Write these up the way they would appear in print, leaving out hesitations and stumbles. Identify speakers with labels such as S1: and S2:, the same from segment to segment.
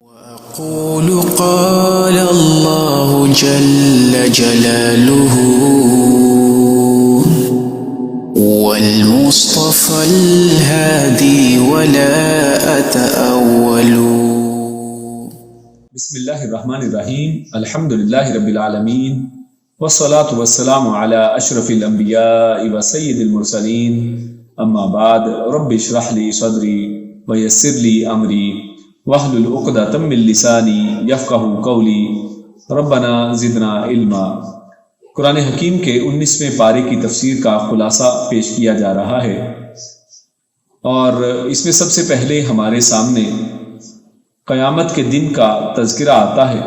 S1: وأقول قال الله جل جلاله والمصطفى الهادي ولا أتأول.
S2: بسم اللہ الرحمن الرحیم، الحمدللہ رب العالمین، والصلاة والسلام علی اشرف الانبیاء وسید المرسلین، اما بعد، رب اشرح لی صدری ویسر لی امری واحلل عقدۃ من لسانی یفقہوا قولی، ربنا زدنا علما۔ قرآن حکیم کے 19ویں پارے کی تفسیر کا خلاصہ پیش کیا جا رہا ہے، اور اس میں سب سے پہلے ہمارے سامنے قیامت کے دن کا تذکرہ آتا ہے۔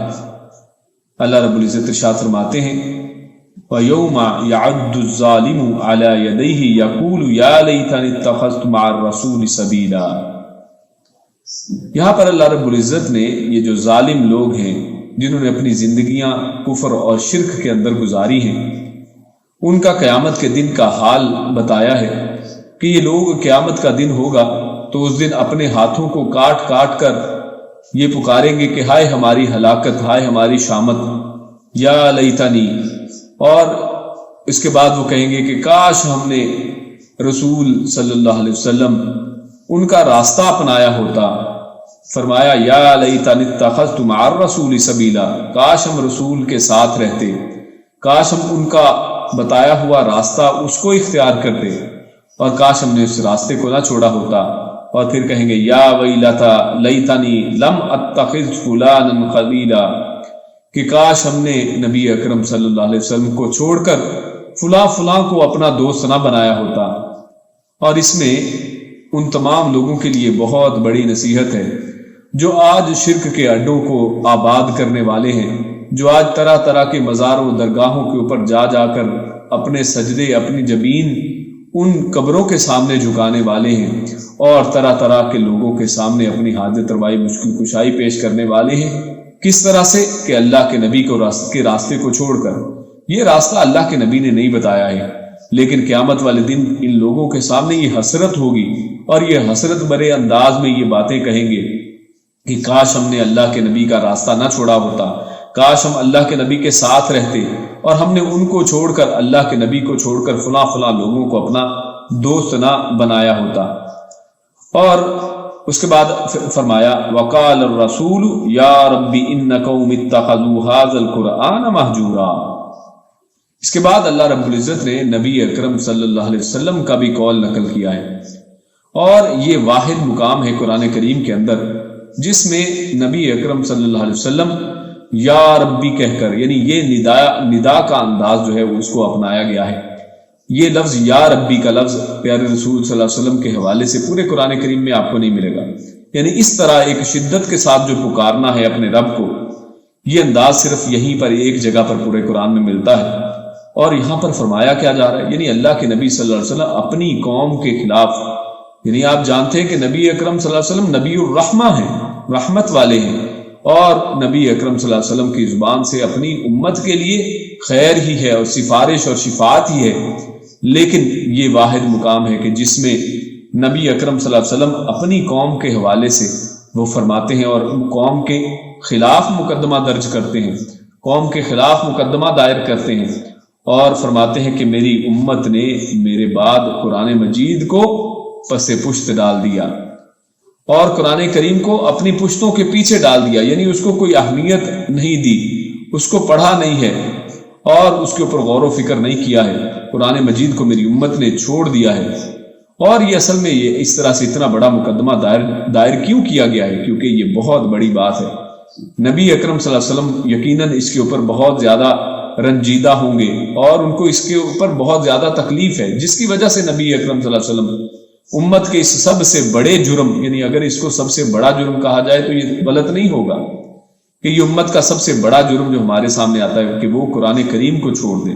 S2: اللہ رب العزت ارشاد فرماتے ہیں وَيَوْمَ يَعَدُّ الظَّالِمُ عَلَى يَدَيْهِ يَقُولُ يَا لَيْتَنِي اتَّخَذْتُ مَعَ الرَّسُولِ سَبِيلًا۔ یہاں پر اللہ رب العزت نے یہ جو ظالم لوگ ہیں جنہوں نے اپنی زندگیاں کفر اور شرک کے اندر گزاری ہیں، ان کا قیامت کے دن کا حال بتایا ہے کہ یہ لوگ قیامت کا دن ہوگا تو اس دن اپنے ہاتھوں کو کاٹ کاٹ کر یہ پکاریں گے کہ ہائے ہماری ہلاکت، ہائے ہماری شامت، یا لیتنی، اور اس کے بعد وہ کہیں گے کہ کاش ہم نے رسول صلی اللہ علیہ وسلم ان کا راستہ اپنایا ہوتا۔ فرمایا یا لیتنی اتخذت مع الرسول سبیلا، کاش ہم رسول کے ساتھ رہتے، کاش ہم ان کا بتایا ہوا راستہ اس کو اختیار کرتے، اور کاش ہم نے اس راستے کو نہ چھوڑا ہوتا۔ اور پھر کہیں گے یا ویلتا لیتنی لم اتخذ فلانا خلیلا، کہ کاش ہم نے نبی اکرم صلی اللہ علیہ وسلم کو چھوڑ کر فلاں فلاں کو اپنا دوست نہ بنایا ہوتا۔ اور اس میں ان تمام لوگوں کے لیے بہت بڑی نصیحت ہے جو آج شرک کے اڈوں کو آباد کرنے والے ہیں، جو آج طرح طرح کے مزاروں درگاہوں کے اوپر جا جا کر اپنے سجدے، اپنی جبین ان قبروں کے سامنے جھکانے والے ہیں، اور طرح طرح کے لوگوں کے سامنے اپنی حاجت روائی، مشکل کشائی پیش کرنے والے ہیں۔ کس طرح سے کہ اللہ کے نبی کو کے راستے کو چھوڑ کر۔ یہ راستہ اللہ کے نبی نے نہیں بتایا ہے، لیکن قیامت والے دن ان لوگوں کے سامنے یہ حسرت ہوگی، اور یہ حسرت بھرے انداز میں یہ باتیں کہیں گے کہ کاش ہم نے اللہ کے نبی کا راستہ نہ چھوڑا ہوتا، کاش ہم اللہ کے نبی کے ساتھ رہتے، اور ہم نے ان کو چھوڑ کر، اللہ کے نبی کو چھوڑ کر فلاں فلاں لوگوں کو اپنا دوست نہ بنایا ہوتا۔ اور اس کے بعد فرمایا وقال الرسول یا رب ان قوم اتخذوا هذا القرآن مہجورا۔ اس کے بعد اللہ رب العزت نے نبی اکرم صلی اللہ علیہ وسلم کا بھی قول نقل کیا ہے، اور یہ واحد مقام ہے قرآن کریم کے اندر جس میں نبی اکرم صلی اللہ علیہ وسلم یا ربی کہہ کر، یعنی یہ ندا کا انداز جو ہے اس کو اپنایا گیا ہے۔ یہ لفظ یا ربی کا لفظ پیارے رسول صلی اللہ علیہ وسلم کے حوالے سے پورے قرآن کریم میں آپ کو نہیں ملے گا، یعنی اس طرح ایک شدت کے ساتھ جو پکارنا ہے اپنے رب کو، یہ انداز صرف یہیں پر ایک جگہ پر پورے قرآن میں ملتا ہے۔ اور یہاں پر فرمایا کیا جا رہا ہے، یعنی اللہ کے نبی صلی اللہ علیہ وسلم اپنی قوم کے خلاف، یعنی آپ جانتے ہیں کہ نبی اکرم صلی اللہ علیہ وسلم نبی الرحمہ ہیں، رحمت والے ہیں، اور نبی اکرم صلی اللہ علیہ وسلم کی زبان سے اپنی امت کے لیے خیر ہی ہے اور سفارش اور شفاعت ہی ہے، لیکن یہ واحد مقام ہے کہ جس میں نبی اکرم صلی اللہ علیہ وسلم اپنی قوم کے حوالے سے وہ فرماتے ہیں اور قوم کے خلاف مقدمہ درج کرتے ہیں، قوم کے خلاف مقدمہ دائر کرتے ہیں، اور فرماتے ہیں کہ میری امت نے میرے بعد قرآن مجید کو پس پشت ڈال دیا، اور قرآن کریم کو اپنی پشتوں کے پیچھے ڈال دیا، یعنی اس کو کوئی اہمیت نہیں دی، اس کو پڑھا نہیں ہے، اور اس کے اوپر غور و فکر نہیں کیا ہے۔ قرآن مجید کو میری امت نے چھوڑ دیا ہے۔ اور یہ اصل میں یہ اس طرح سے اتنا بڑا مقدمہ دائر کیوں کیا گیا ہے؟ کیونکہ یہ بہت بڑی بات ہے۔ نبی اکرم صلی اللہ علیہ وسلم یقیناً اس کے اوپر بہت زیادہ رنجیدہ ہوں گے، اور ان کو اس کے اوپر بہت زیادہ تکلیف ہے، جس کی وجہ سے نبی اکرم صلی اللہ علیہ وسلم امت کے اس سب سے بڑے جرم، یعنی اگر اس کو سب سے بڑا جرم کہا جائے تو یہ غلط نہیں ہوگا کہ یہ امت کا سب سے بڑا جرم جو ہمارے سامنے آتا ہے کہ وہ قرآن کریم کو چھوڑ دے۔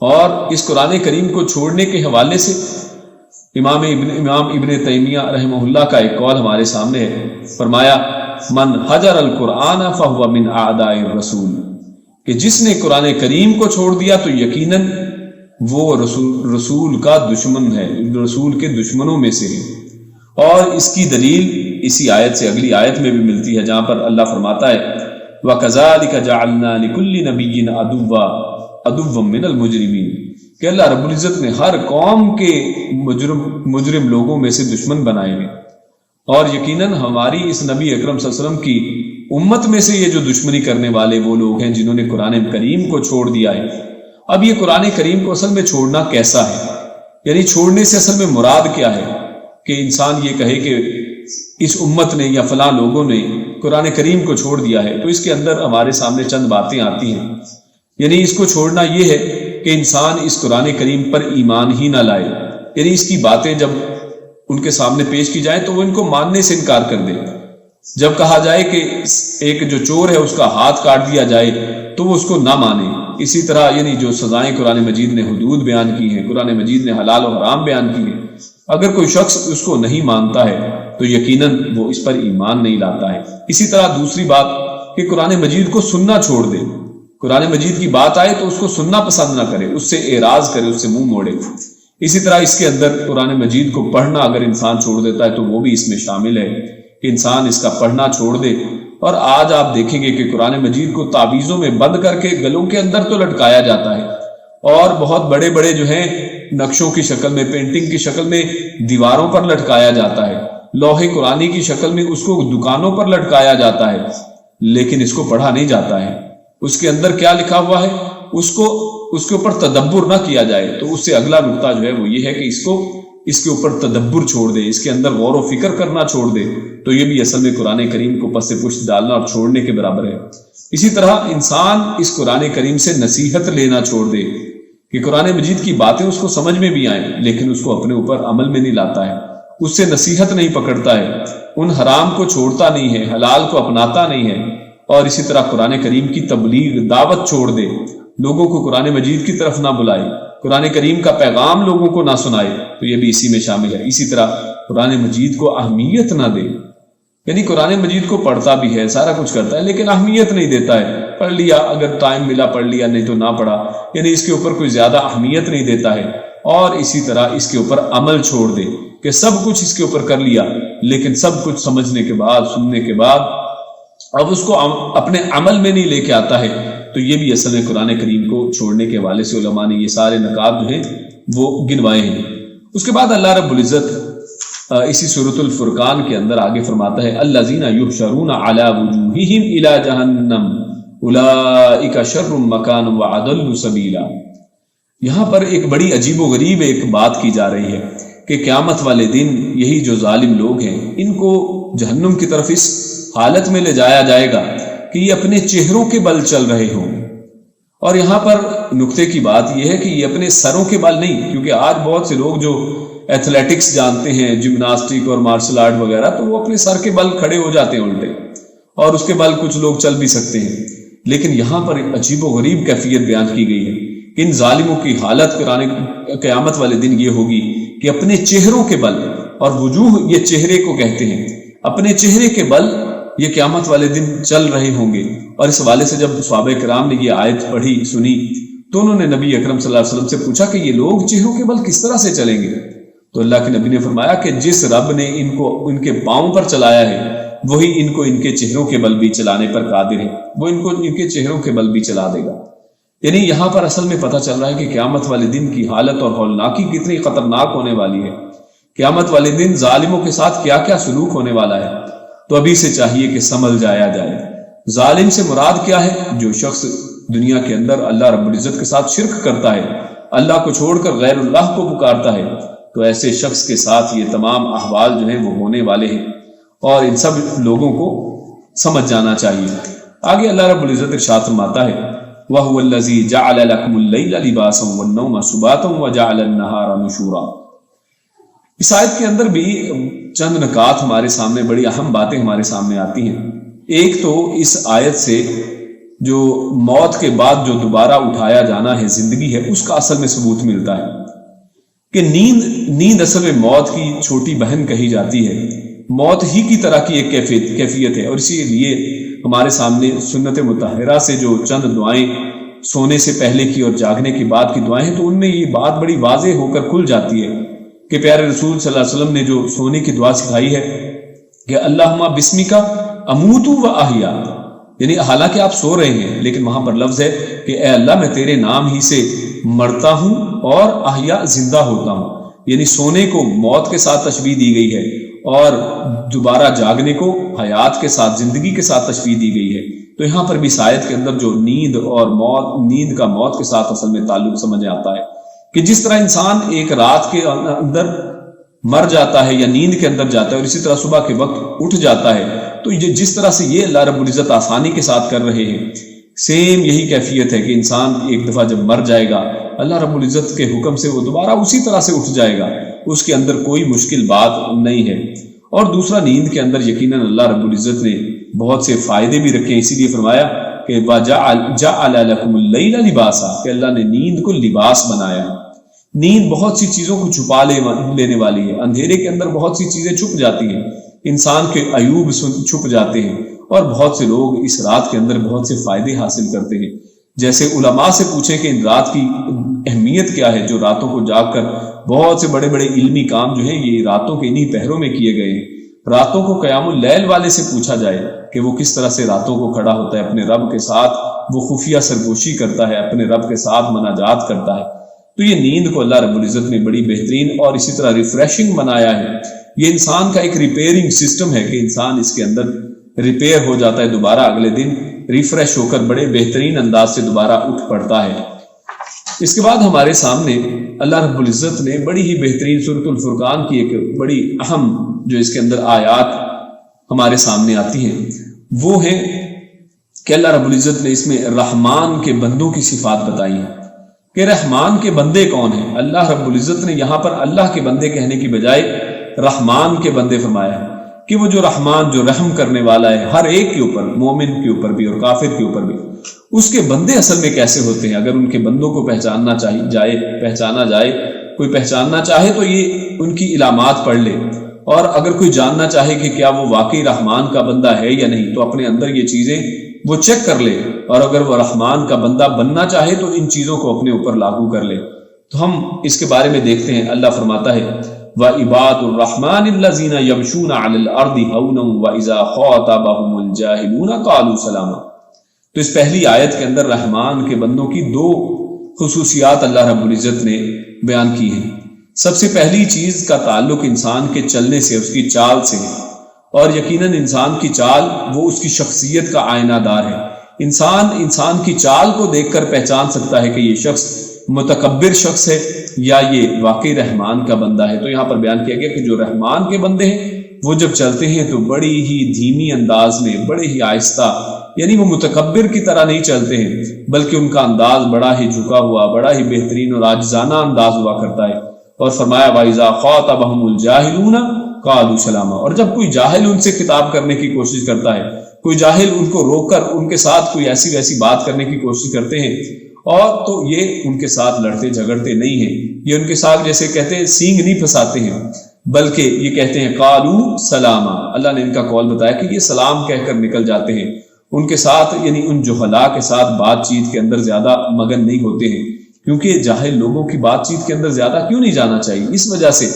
S2: اور اس قرآن کریم کو چھوڑنے کے حوالے سے امام ابن تیمیہ رحمہ اللہ کا ایک قول ہمارے سامنے ہے۔ فرمایا من حجر القرآن فہو من اعداء الرسول، کہ جس نے قرآن کریم کو چھوڑ دیا تو یقیناً وہ رسول کا دشمن ہے، رسول کے دشمنوں میں سے ہے۔ اور اس کی دلیل اسی آیت سے اگلی آیت میں بھی ملتی ہے، جہاں پر اللہ فرماتا ہے وَكَذَلِكَ جَعَلْنَا لِكُلِّ نَبِيٍّ عَدُوًّا مِّنَ الْمُجْرِمِينَ کہ اللہ رب العزت نے ہر قوم کے مجرم لوگوں میں سے دشمن بنائے ہیں، اور یقیناً ہماری اس نبی اکرم صلی اللہ علیہ وسلم کی امت میں سے یہ جو دشمنی کرنے والے وہ لوگ ہیں جنہوں نے قرآن کریم کو چھوڑ دیا ہے۔ اب یہ قرآن کریم کو اصل میں چھوڑنا کیسا ہے، یعنی چھوڑنے سے اصل میں مراد کیا ہے کہ انسان یہ کہے کہ اس امت نے یا فلاں لوگوں نے قرآن کریم کو چھوڑ دیا ہے، تو اس کے اندر ہمارے سامنے چند باتیں آتی ہیں۔ یعنی اس کو چھوڑنا یہ ہے کہ انسان اس قرآن کریم پر ایمان ہی نہ لائے، یعنی اس کی باتیں جب ان کے سامنے پیش کی جائیں تو وہ ان کو ماننے سے انکار کر دے۔ جب کہا جائے کہ ایک جو چور ہے اس کا ہاتھ کاٹ دیا جائے تو وہ اس کو نہ مانے۔ اسی طرح یعنی جو سزائیں قرآن مجید نے حدود بیان کی ہیں، قرآن مجید نے حلال و حرام بیان کی ہیں، اگر کوئی شخص اس کو نہیں مانتا ہے تو یقیناً وہ اس پر ایمان نہیں لاتا ہے۔ اسی طرح دوسری بات کہ قرآن مجید کو سننا چھوڑ دے، قرآن مجید کی بات آئے تو اس کو سننا پسند نہ کرے، اس سے اعراض کرے، اس سے منہ موڑے۔ اسی طرح اس کے اندر قرآن مجید کو پڑھنا اگر انسان چھوڑ دیتا ہے تو وہ بھی اس میں شامل ہے کہ انسان اس کا پڑھنا چھوڑ دے۔ اور آج آپ دیکھیں گے کہ قرآن مجید کو تعویذوں میں بند کر کے گلوں کے اندر تو لٹکایا جاتا ہے، اور بہت بڑے بڑے جو ہیں نقشوں کی شکل میں، پینٹنگ کی شکل میں دیواروں پر لٹکایا جاتا ہے، لوح قرآنی کی شکل میں اس کو دکانوں پر لٹکایا جاتا ہے، لیکن اس کو پڑھا نہیں جاتا ہے۔ اس کے اندر کیا لکھا ہوا ہے اس کے اوپر تدبر نہ کیا جائے، تو اس سے اگلا نقطہ جو ہے وہ یہ ہے کہ اس کے اوپر تدبر چھوڑ دے، اس کے اندر غور و فکر کرنا چھوڑ دے، تو یہ بھی اصل میں قرآن کریم کو پس پشت ڈالنا اور چھوڑنے کے برابر ہے۔ اسی طرح انسان اس قرآن کریم سے نصیحت لینا چھوڑ دے کہ قرآن مجید کی باتیں اس کو سمجھ میں بھی آئیں، لیکن اس کو اپنے اوپر عمل میں نہیں لاتا ہے، اس سے نصیحت نہیں پکڑتا ہے، ان حرام کو چھوڑتا نہیں ہے، حلال کو اپناتا نہیں ہے، اور اسی طرح قرآن کریم کی تبلیغ دعوت چھوڑ دے، لوگوں کو قرآن مجید کی طرف نہ بلائے، قرآن کریم کا پیغام لوگوں کو نہ سنائے، تو یہ بھی اسی میں شامل ہے۔ اسی طرح قرآن مجید کو اہمیت نہ دے، یعنی قرآن مجید کو پڑھتا بھی ہے، سارا کچھ کرتا ہے، لیکن اہمیت نہیں دیتا ہے، پڑھ لیا اگر ٹائم ملا پڑھ لیا، نہیں تو نہ پڑھا، یعنی اس کے اوپر کوئی زیادہ اہمیت نہیں دیتا ہے۔ اور اسی طرح اس کے اوپر عمل چھوڑ دے کہ سب کچھ اس کے اوپر کر لیا، لیکن سب کچھ سمجھنے کے بعد، سننے کے بعد اب اس کو اپنے عمل میں نہیں لے کے آتا ہے، تو یہ بھی اصل میں قرآن کریم کو چھوڑنے کے حوالے سے علماء نے یہ سارے نکات جو ہیں وہ گنوائے ہیں۔ اس کے بعد اللہ رب العزت اسی سورۃ الفرقان کے اندر آگے فرماتا ہے الذین یحشرون علی وجوہہم الی جہنم اولئک شر مکانا واضل سبیلا۔ یہاں پر ایک بڑی عجیب و غریب ایک بات کی جا رہی ہے کہ قیامت والے دن یہی جو ظالم لوگ ہیں ان کو جہنم کی طرف اس حالت میں لے جایا جائے گا کہ یہ اپنے چہروں کے بل چل رہے ہوں۔ اور یہاں پر نقطے کی بات یہ ہے کہ یہ اپنے سروں کے بل نہیں، کیونکہ آج بہت سے لوگ جو ایتھلیٹکس جانتے ہیں، جمناسٹک اور مارشل آرٹ وغیرہ، تو وہ اپنے سر کے بل کھڑے ہو جاتے ہیں الٹے، اور اس کے بل کچھ لوگ چل بھی سکتے ہیں۔ لیکن یہاں پر ایک عجیب و غریب کیفیت بیان کی گئی ہے کہ ان ظالموں کی حالت قیامت والے دن یہ ہوگی کہ اپنے چہروں کے بل، اور وجوہ یہ چہرے کو کہتے ہیں، اپنے چہرے کے بل یہ قیامت والے دن چل رہے ہوں گے۔ اور اس حوالے سے جب صحابہ کرام نے یہ آیت پڑھی سنی تو انہوں نے نبی اکرم صلی اللہ علیہ وسلم سے پوچھا کہ یہ لوگ چہروں کے بل کس طرح سے چلیں گے؟ تو اللہ کے نبی نے فرمایا کہ جس رب نے ان کو ان کے پاؤں پر چلایا ہے وہی ان کو ان کے چہروں کے بل بھی چلانے پر قادر ہے، وہ ان کو ان کے چہروں کے بل بھی چلا دے گا۔ یعنی یہاں پر اصل میں پتہ چل رہا ہے کہ قیامت والے دن کی حالت اور ہولناکی کتنی خطرناک ہونے والی ہے، قیامت والے دن ظالموں کے ساتھ کیا کیا سلوک ہونے والا ہے۔ تو ابھی سے چاہیے کہ سمجھ جایا جائے۔ ظالم سے مراد کیا ہے؟ جو شخص دنیا کے اندر اللہ رب العزت کے ساتھ شرک کرتا ہے، اللہ کو چھوڑ کر غیر اللہ کو پکارتا ہے، تو ایسے شخص کے ساتھ یہ تمام احوال جو ہیں وہ ہونے والے ہیں، اور ان سب لوگوں کو سمجھ جانا چاہیے۔ آگے اللہ رب العزت ارشاد فرماتا ہے وَهُوَ الَّذِي جَعَلَ لَكُمُ اللَّيْلَ لِبَاسًا وَالنَّوْمَ سُبَاتًا وَجَعَلَ النَّهَارَ نُشُورًا۔ اس آیت کے اندر بھی چند نکات ہمارے سامنے، بڑی اہم باتیں ہمارے سامنے آتی ہیں۔ ایک تو اس آیت سے جو موت کے بعد جو دوبارہ اٹھایا جانا ہے، زندگی ہے، اس کا اصل میں ثبوت ملتا ہے کہ نیند اصل میں موت کی چھوٹی بہن کہی جاتی ہے، موت ہی کی طرح کی ایک کیفیت ہے، اور اسی لیے ہمارے سامنے سنت مطہرہ سے جو چند دعائیں سونے سے پہلے کی اور جاگنے کے بعد کی دعائیں ہیں، تو ان میں یہ بات بڑی واضح ہو کر کھل جاتی ہے کہ پیارے رسول صلی اللہ علیہ وسلم نے جو سونے کی دعا سکھائی ہے کہ اللہم بسمک اموت و احیا، یعنی حالانکہ آپ سو رہے ہیں لیکن وہاں پر لفظ ہے کہ اے اللہ میں تیرے نام ہی سے مرتا ہوں اور احیا زندہ ہوتا ہوں، یعنی سونے کو موت کے ساتھ تشبیہ دی گئی ہے اور دوبارہ جاگنے کو حیات کے ساتھ، زندگی کے ساتھ تشبیہ دی گئی ہے۔ تو یہاں پر بھی اس آیت کے اندر جو نیند اور موت، نیند کا موت کے ساتھ اصل میں تعلق سمجھ آتا ہے کہ جس طرح انسان ایک رات کے اندر مر جاتا ہے یا نیند کے اندر جاتا ہے اور اسی طرح صبح کے وقت اٹھ جاتا ہے، تو یہ جس طرح سے یہ اللہ رب العزت آسانی کے ساتھ کر رہے ہیں، سیم یہی کیفیت ہے کہ انسان ایک دفعہ جب مر جائے گا اللہ رب العزت کے حکم سے وہ دوبارہ اسی طرح سے اٹھ جائے گا، اس کے اندر کوئی مشکل بات نہیں ہے۔ اور دوسرا، نیند کے اندر یقیناً اللہ رب العزت نے بہت سے فائدے بھی رکھے ہیں، اسی لیے فرمایا کہ وَجَعَلَ لَكُمُ اللَّيْلَ لِبَاسًا، کہ اللہ نے نیند کو لباس بنایا۔ نیند بہت سی چیزوں کو چھپا لینے والی ہے، اندھیرے کے اندر بہت سی چیزیں چھپ جاتی ہیں، انسان کے عیوب چھپ جاتے ہیں، اور بہت سے لوگ اس رات کے اندر بہت سے فائدے حاصل کرتے ہیں۔ جیسے علماء سے پوچھیں کہ ان رات کی اہمیت کیا ہے، جو راتوں کو جاگ کر بہت سے بڑے بڑے علمی کام جو ہیں یہ راتوں کے انہی پہروں میں کیے گئے ہیں۔ راتوں کو قیام اللیل والے سے پوچھا جائے کہ وہ کس طرح سے راتوں کو کھڑا ہوتا ہے، اپنے رب کے ساتھ وہ خفیہ سرگوشی کرتا ہے، اپنے رب کے ساتھ مناجات کرتا ہے۔ تو یہ نیند کو اللہ رب العزت نے بڑی بہترین اور اسی طرح ریفریشنگ بنایا ہے۔ یہ انسان کا ایک ریپیئرنگ سسٹم ہے کہ انسان اس کے اندر ریپیئر ہو جاتا ہے، دوبارہ اگلے دن ریفریش ہو کر بڑے بہترین انداز سے دوبارہ اٹھ پڑتا ہے۔ اس کے بعد ہمارے سامنے اللہ رب العزت نے بڑی ہی بہترین سورۃ الفرقان کی ایک بڑی اہم جو اس کے اندر آیات ہمارے سامنے آتی ہیں، وہ ہے کہ اللہ رب العزت نے اس میں رحمان کے بندوں کی صفات بتائی ہیں کہ رحمان کے بندے کون ہیں۔ اللہ رب العزت نے یہاں پر اللہ کے بندے کہنے کی بجائے رحمان کے بندے فرمایا ہے کہ وہ جو رحمان، جو رحم کرنے والا ہے ہر ایک کے اوپر، مومن کے اوپر بھی اور کافر کے اوپر بھی، اس کے بندے اصل میں کیسے ہوتے ہیں۔ اگر ان کے بندوں کو پہچانا جائے، کوئی پہچاننا چاہے تو یہ ان کی علامات پڑھ لے، اور اگر کوئی جاننا چاہے کہ کیا وہ واقعی رحمان کا بندہ ہے یا نہیں تو اپنے اندر یہ چیزیں وہ چیک کر لے، اور اگر وہ رحمان کا بندہ بننا چاہے تو ان چیزوں کو اپنے اوپر لاگو کر لے۔ تو ہم اس کے بارے میں دیکھتے ہیں، اللہ فرماتا ہے وَعِبَادُ الرَّحْمَنِ الَّذِينَ يَمْشُونَ عَلَى الْأَرْضِ هَوْنًا وَإِذَا خَاطَبَهُمُ الْجَاهِلُونَ قَالُوا سَلَامًا۔ تو اس پہلی آیت کے اندر رحمان کے بندوں کی دو خصوصیات اللہ رب العزت نے بیان کی ہیں۔ سب سے پہلی چیز کا تعلق انسان کے چلنے سے، اس کی چال سے ہے، اور یقیناً انسان کی چال وہ اس کی شخصیت کا آئینہ دار ہے۔ انسان کی چال کو دیکھ کر پہچان سکتا ہے کہ یہ شخص متکبر شخص ہے یا یہ واقعی رحمان کا بندہ ہے۔ تو یہاں پر بیان کیا گیا کہ جو رحمان کے بندے ہیں وہ جب چلتے ہیں تو بڑی ہی دھیمی انداز میں، بڑے ہی آہستہ، یعنی وہ متکبر کی طرح نہیں چلتے ہیں بلکہ ان کا انداز بڑا ہی جھکا ہوا، بڑا ہی بہترین اور عاجزانہ انداز ہوا کرتا ہے۔ اور فرمایا وَإِذَا خَاطَبَهُمُ الْجَاهِلُونَ قَالُوا سَلَامًا، اور جب کوئی جاہل ان سے خطاب کرنے کی کوشش کرتا ہے، کوئی جاہل ان کو روک کر ان کے ساتھ کوئی ایسی ویسی بات کرنے کی کوشش کرتے ہیں، اور تو یہ ان کے ساتھ لڑتے جھگڑتے نہیں ہیں، یہ ان کے ساتھ جیسے کہتے ہیں سینگ نہیں پھنساتے ہیں، بلکہ یہ کہتے ہیں قالوا سلاما۔ اللہ نے ان کا قول بتایا کہ یہ سلام کہہ کر نکل جاتے ہیں، ان کے ساتھ یعنی ان جہلاء کے ساتھ بات چیت کے اندر زیادہ مگن نہیں ہوتے ہیں، کیونکہ جاہل لوگوں کی بات چیت کے اندر زیادہ کیوں نہیں جانا چاہیے؟ اس وجہ سے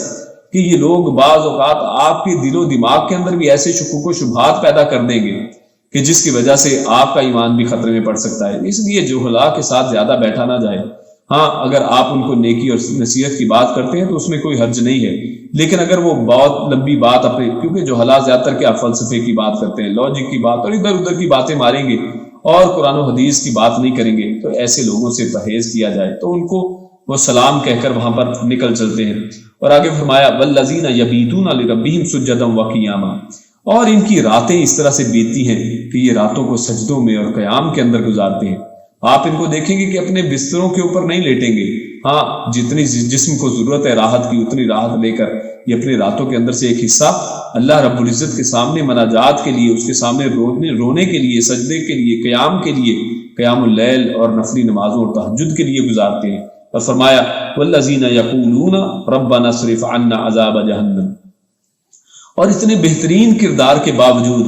S2: کہ یہ لوگ بعض اوقات آپ کے دل و دماغ کے اندر بھی ایسے شکوک و شبہات پیدا کر دیں گے کہ جس کی وجہ سے آپ کا ایمان بھی خطرے میں پڑ سکتا ہے۔ اس لیے جہلاء کے ساتھ زیادہ بیٹھا نہ جائے۔ ہاں، اگر آپ ان کو نیکی اور نصیحت کی بات کرتے ہیں تو اس میں کوئی حرج نہیں ہے، لیکن اگر وہ بہت لمبی بات اپنے، کیونکہ جہلاء زیادہ تر کیا فلسفے کی بات کرتے ہیں، لاجک کی بات اور ادھر ادھر کی باتیں ماریں گے اور قرآن و حدیث کی بات نہیں کریں گے، تو ایسے لوگوں سے پرہیز کیا جائے۔ تو ان کو وہ سلام کہہ کر وہاں پر نکل چلتے ہیں۔ اور آگے فرمایا وَالَّذِينَ يَبِيتُونَ لِرَبِّهِمْ سُجَّدًا وَقِيَامًا، اور ان کی راتیں اس طرح سے بیتتی ہیں کہ یہ راتوں کو سجدوں میں اور قیام کے اندر گزارتے ہیں۔ آپ ان کو دیکھیں گے کہ اپنے بستروں کے اوپر نہیں لیٹیں گے، ہاں جتنی جسم کو ضرورت ہے راحت کی اتنی راحت لے کر یہ اپنے راتوں کے اندر سے ایک حصہ اللہ رب العزت کے سامنے مناجات کے لیے، اس کے سامنے رونے کے لیے، سجدے کے لیے، قیام کے لیے، قیام اللیل اور نفلی نمازوں اور تہجد کے لیے گزارتے ہیں۔ اور فرمایا وَالَّذِينَ يَقُولُونَ رَبَّنَا اصْرِفْ عَنَّا عَذَابَ جَهَنَّمَ، اور اتنے بہترین کردار کے باوجود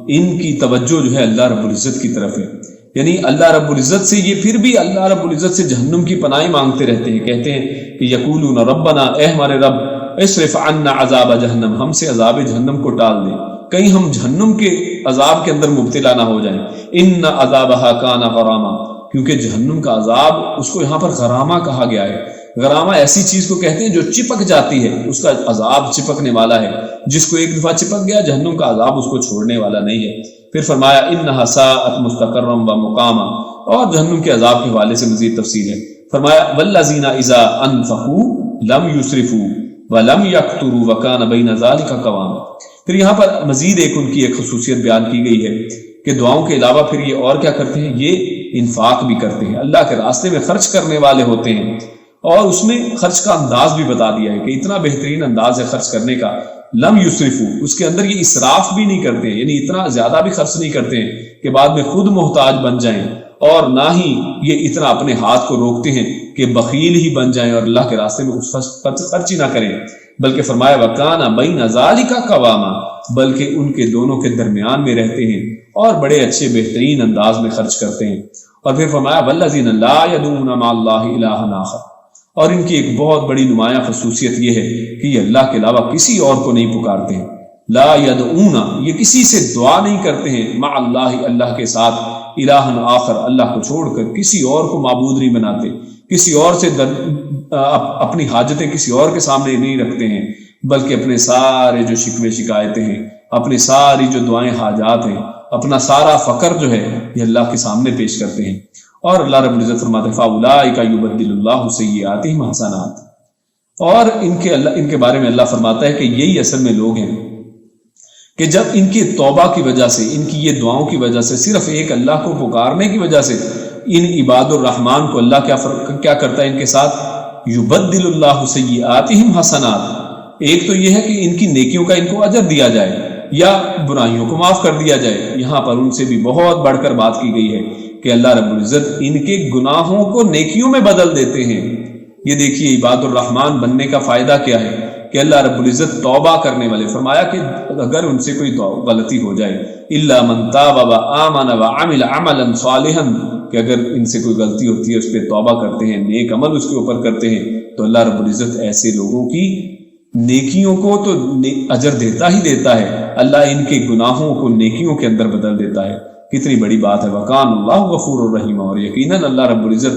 S2: ان کی توجہ جو ہے اللہ رب العزت کی طرف ہے، یعنی اللہ رب العزت سے یہ پھر بھی اللہ رب العزت سے جہنم کی پناہیں مانگتے رہتے ہیں، کہتے ہیں کہ یقولون ربنا، اے ہمارے رب، اصرف عنا عذاب جہنم، ہم سے عذاب جہنم کو ٹال دے، کہیں ہم جہنم کے عذاب کے اندر مبتلا نہ ہو جائیں۔ ان عذابھا کان غراما، کیونکہ جہنم کا عذاب اس کو یہاں پر غرامہ کہا گیا ہے۔ غرامہ ایسی چیز کو کہتے ہیں جو چپک جاتی ہے، اس کا عذاب چپکنے والا ہے۔ جس کو ایک دفعہ چپک گیا جہنم کا عذاب اس کو چھوڑنے والا نہیں ہے۔ پھر فرمایا انہا ساءت مستقرا و مقاما، اور جہنم کے عذاب کے حوالے سے مزید تفصیل ہے۔ فرمایا والذین اذا انفقوا لم یسرفوا ولم یقتروا وکان بین ذلک قواما۔ پھر یہاں پر مزید ان کی ایک خصوصیت بیان کی گئی ہے کہ دعاؤں کے علاوہ پھر یہ اور کیا کرتے ہیں، یہ انفاق بھی کرتے ہیں، اللہ کے راستے میں خرچ کرنے والے ہوتے ہیں۔ اور اس میں خرچ کا انداز بھی بتا دیا ہے کہ اتنا بہترین انداز ہے خرچ کرنے کا، لم یسرفو، اس کے اندر یہ اسراف بھی نہیں کرتے ہیں، یعنی اتنا زیادہ بھی خرچ نہیں کرتے ہیں کہ بعد میں خود محتاج بن جائیں، اور نہ ہی یہ اتنا اپنے ہاتھ کو روکتے ہیں کہ بخیل ہی بن جائیں اور اللہ کے راستے میں خرچ ہی نہ کریں، بلکہ فرمایا وکانا بین ذالک قواما، بلکہ ان کے دونوں کے درمیان میں رہتے ہیں اور بڑے اچھے بہترین انداز میں خرچ کرتے ہیں۔ اور پھر فرمایا والذین لا یدعون مع اللہ الہا آخر، اور ان کی ایک بہت بڑی نمایاں خصوصیت یہ ہے کہ یہ اللہ کے علاوہ کسی اور کو نہیں پکارتے ہیں۔ لا یدعون، یہ کسی سے دعا نہیں کرتے ہیں، مع اللہ، اللہ کے ساتھ، الہ آخر، اللہ کو چھوڑ کر کسی اور کو معبود نہیں بناتے، کسی اور سے اپنی حاجتیں کسی اور کے سامنے نہیں رکھتے ہیں، بلکہ اپنے سارے جو شکوے شکایتیں ہیں، اپنی ساری جو دعائیں حاجات ہیں، اپنا سارا فقر جو ہے یہ اللہ کے سامنے پیش کرتے ہیں۔ اور اللہ رب العزت فرماتے ہیں فاولئک یبدل اللہ سیئاتہم حسنات، اور ان کے بارے میں اللہ فرماتا ہے کہ یہی اصل میں لوگ ہیں کہ جب ان کی توبہ کی وجہ سے، ان کی یہ دعاؤں کی وجہ سے، صرف ایک اللہ کو پکارنے کی وجہ سے، ان عباد الرحمن کو اللہ کیا کرتا ہے ان کے ساتھ، یبدل اللہ سیئاتہم حسنات۔ ایک تو یہ ہے کہ ان کی نیکیوں کا ان کو اجر دیا جائے یا برائیوں کو معاف کر دیا جائے، یہاں پر ان سے بھی بہت بڑھ کر بات کی گئی ہے کہ اللہ رب العزت ان کے گناہوں کو نیکیوں میں بدل دیتے ہیں۔ یہ دیکھیے عباد الرحمن بننے کا فائدہ کیا ہے کہ اللہ رب العزت توبہ کرنے والے، فرمایا کہ اگر ان سے کوئی غلطی ہو جائے، الا من تاب وآمن وعمل عملا صالحا، کہ اگر ان سے کوئی غلطی ہوتی ہے اس پہ توبہ کرتے ہیں، نیک عمل اس کے اوپر کرتے ہیں، تو اللہ رب العزت ایسے لوگوں کی نیکیوں کو تو اجر دیتا ہی دیتا ہے، اللہ ان کے گناہوں کو نیکیوں کے اندر بدل دیتا ہے۔ کتنی بڑی بات ہے، وکان اللہ غفور الرحیم، اور یقیناً اللہ رب العزت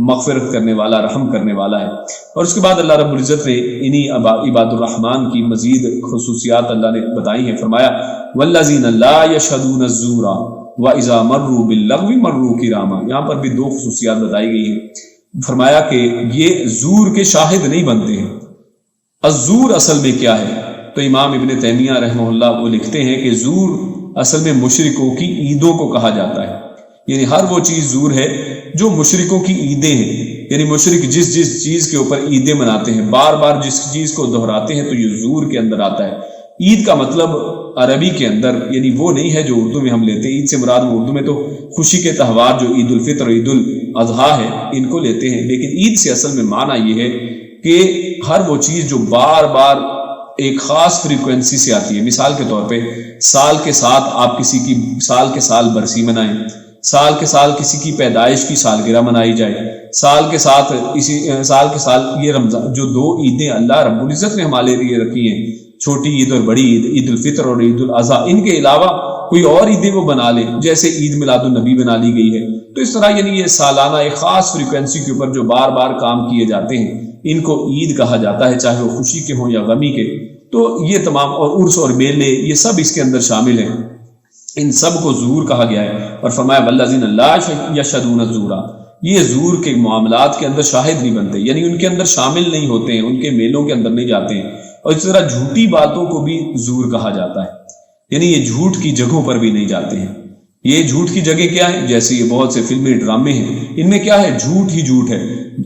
S2: مغفرت کرنے والا، رحم کرنے والا ہے۔ اور اس کے بعد اللہ رب العزت نے انہی عباد الرحمن کی مزید خصوصیات اللہ نے بتائی ہیں، فرمایا والذین لا یشہدون الزور واذا مروا باللغو مروا کراما۔ یہاں پر بھی دو خصوصیات بتائی گئی ہیں، فرمایا کہ یہ زور کے شاہد نہیں بنتے ہیں۔ الزور اصل میں کیا ہے؟ تو امام ابن تیمیہ رحمہ اللہ وہ لکھتے ہیں کہ زور اصل میں مشرکوں کی عیدوں کو کہا جاتا ہے، یعنی ہر وہ چیز زور ہے جو مشرکوں کی عیدیں ہیں، یعنی مشرک جس چیز کے اوپر عیدیں مناتے ہیں، بار بار جس چیز کو دہراتے ہیں، تو یہ زور کے اندر آتا ہے۔ عید کا مطلب عربی کے اندر یعنی وہ نہیں ہے جو اردو میں ہم لیتے ہیں، عید سے مراد وہ اردو میں تو خوشی کے تہوار جو عید الفطر اور عید الاضحیٰ ہے ان کو لیتے ہیں، لیکن عید سے اصل میں معنی یہ ہے کہ ہر وہ چیز جو بار بار ایک خاص فریکوینسی سے آتی ہے۔ مثال کے طور پہ سال کے ساتھ آپ کسی کی سال کے سال برسی منائیں، سال کے سال کسی کی پیدائش کی سالگرہ منائی جائے، سال کے ساتھ یہ رمضان، جو دو عیدیں اللہ رب العزت نے ہمارے لیے رکھی ہیں، چھوٹی عید اور بڑی عید، عید الفطر اور عید الاضحیٰ، ان کے علاوہ کوئی اور عیدیں وہ بنا لے، جیسے عید میلاد النبی بنا لی گئی ہے، تو اس طرح یعنی یہ سالانہ ایک خاص فریکوینسی کے اوپر جو بار بار کام کیے جاتے ہیں ان کو عید کہا جاتا ہے، چاہے وہ خوشی کے ہوں یا غمی کے۔ تو یہ تمام، اور عرس اور میلے، یہ سب اس کے اندر شامل ہیں، ان سب کو زور کہا گیا ہے۔ اور فرمایا والذین لا یشہدون الزور، یہ زور کے معاملات کے اندر شاہد نہیں بنتے، یعنی ان کے اندر شامل نہیں ہوتے ہیں، ان کے میلوں کے اندر نہیں جاتے ہیں۔ اور اس طرح جھوٹی باتوں کو بھی زور کہا جاتا ہے، یعنی یہ جھوٹ کی جگہوں پر بھی نہیں جاتے ہیں۔ یہ جھوٹ کی جگہ کیا ہے؟ جیسے یہ بہت سے فلمی ڈرامے ہیں، ان میں کیا ہے؟ جھوٹ ہی جھوٹ ہے۔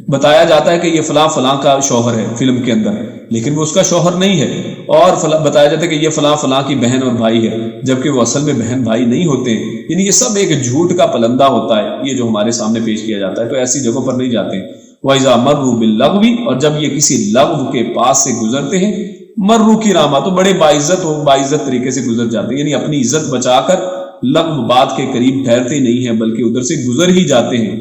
S2: بتایا جاتا ہے کہ یہ فلاں فلاں کا شوہر ہے فلم کے اندر، لیکن وہ اس کا شوہر نہیں ہے، اور بتایا جاتا ہے کہ یہ فلاں فلاں کی بہن اور بھائی ہے، جبکہ وہ اصل میں بہن بھائی نہیں ہوتے ہیں۔ یعنی یہ سب ایک جھوٹ کا پلندہ ہوتا ہے، یہ جو ہمارے سامنے پیش کیا جاتا ہے، تو ایسی جگہوں پر نہیں جاتے۔ وَإِذَا مَرُّوا بِاللَّغْوِ، اور جب یہ کسی لغو کے پاس سے گزرتے ہیں، مرو کراما، تو بڑے باعزت طریقے سے گزر جاتے ہیں، یعنی اپنی عزت بچا کر لغو بات کے قریب ٹھہرتے نہیں ہیں بلکہ ادھر سے گزر ہی جاتے ہیں.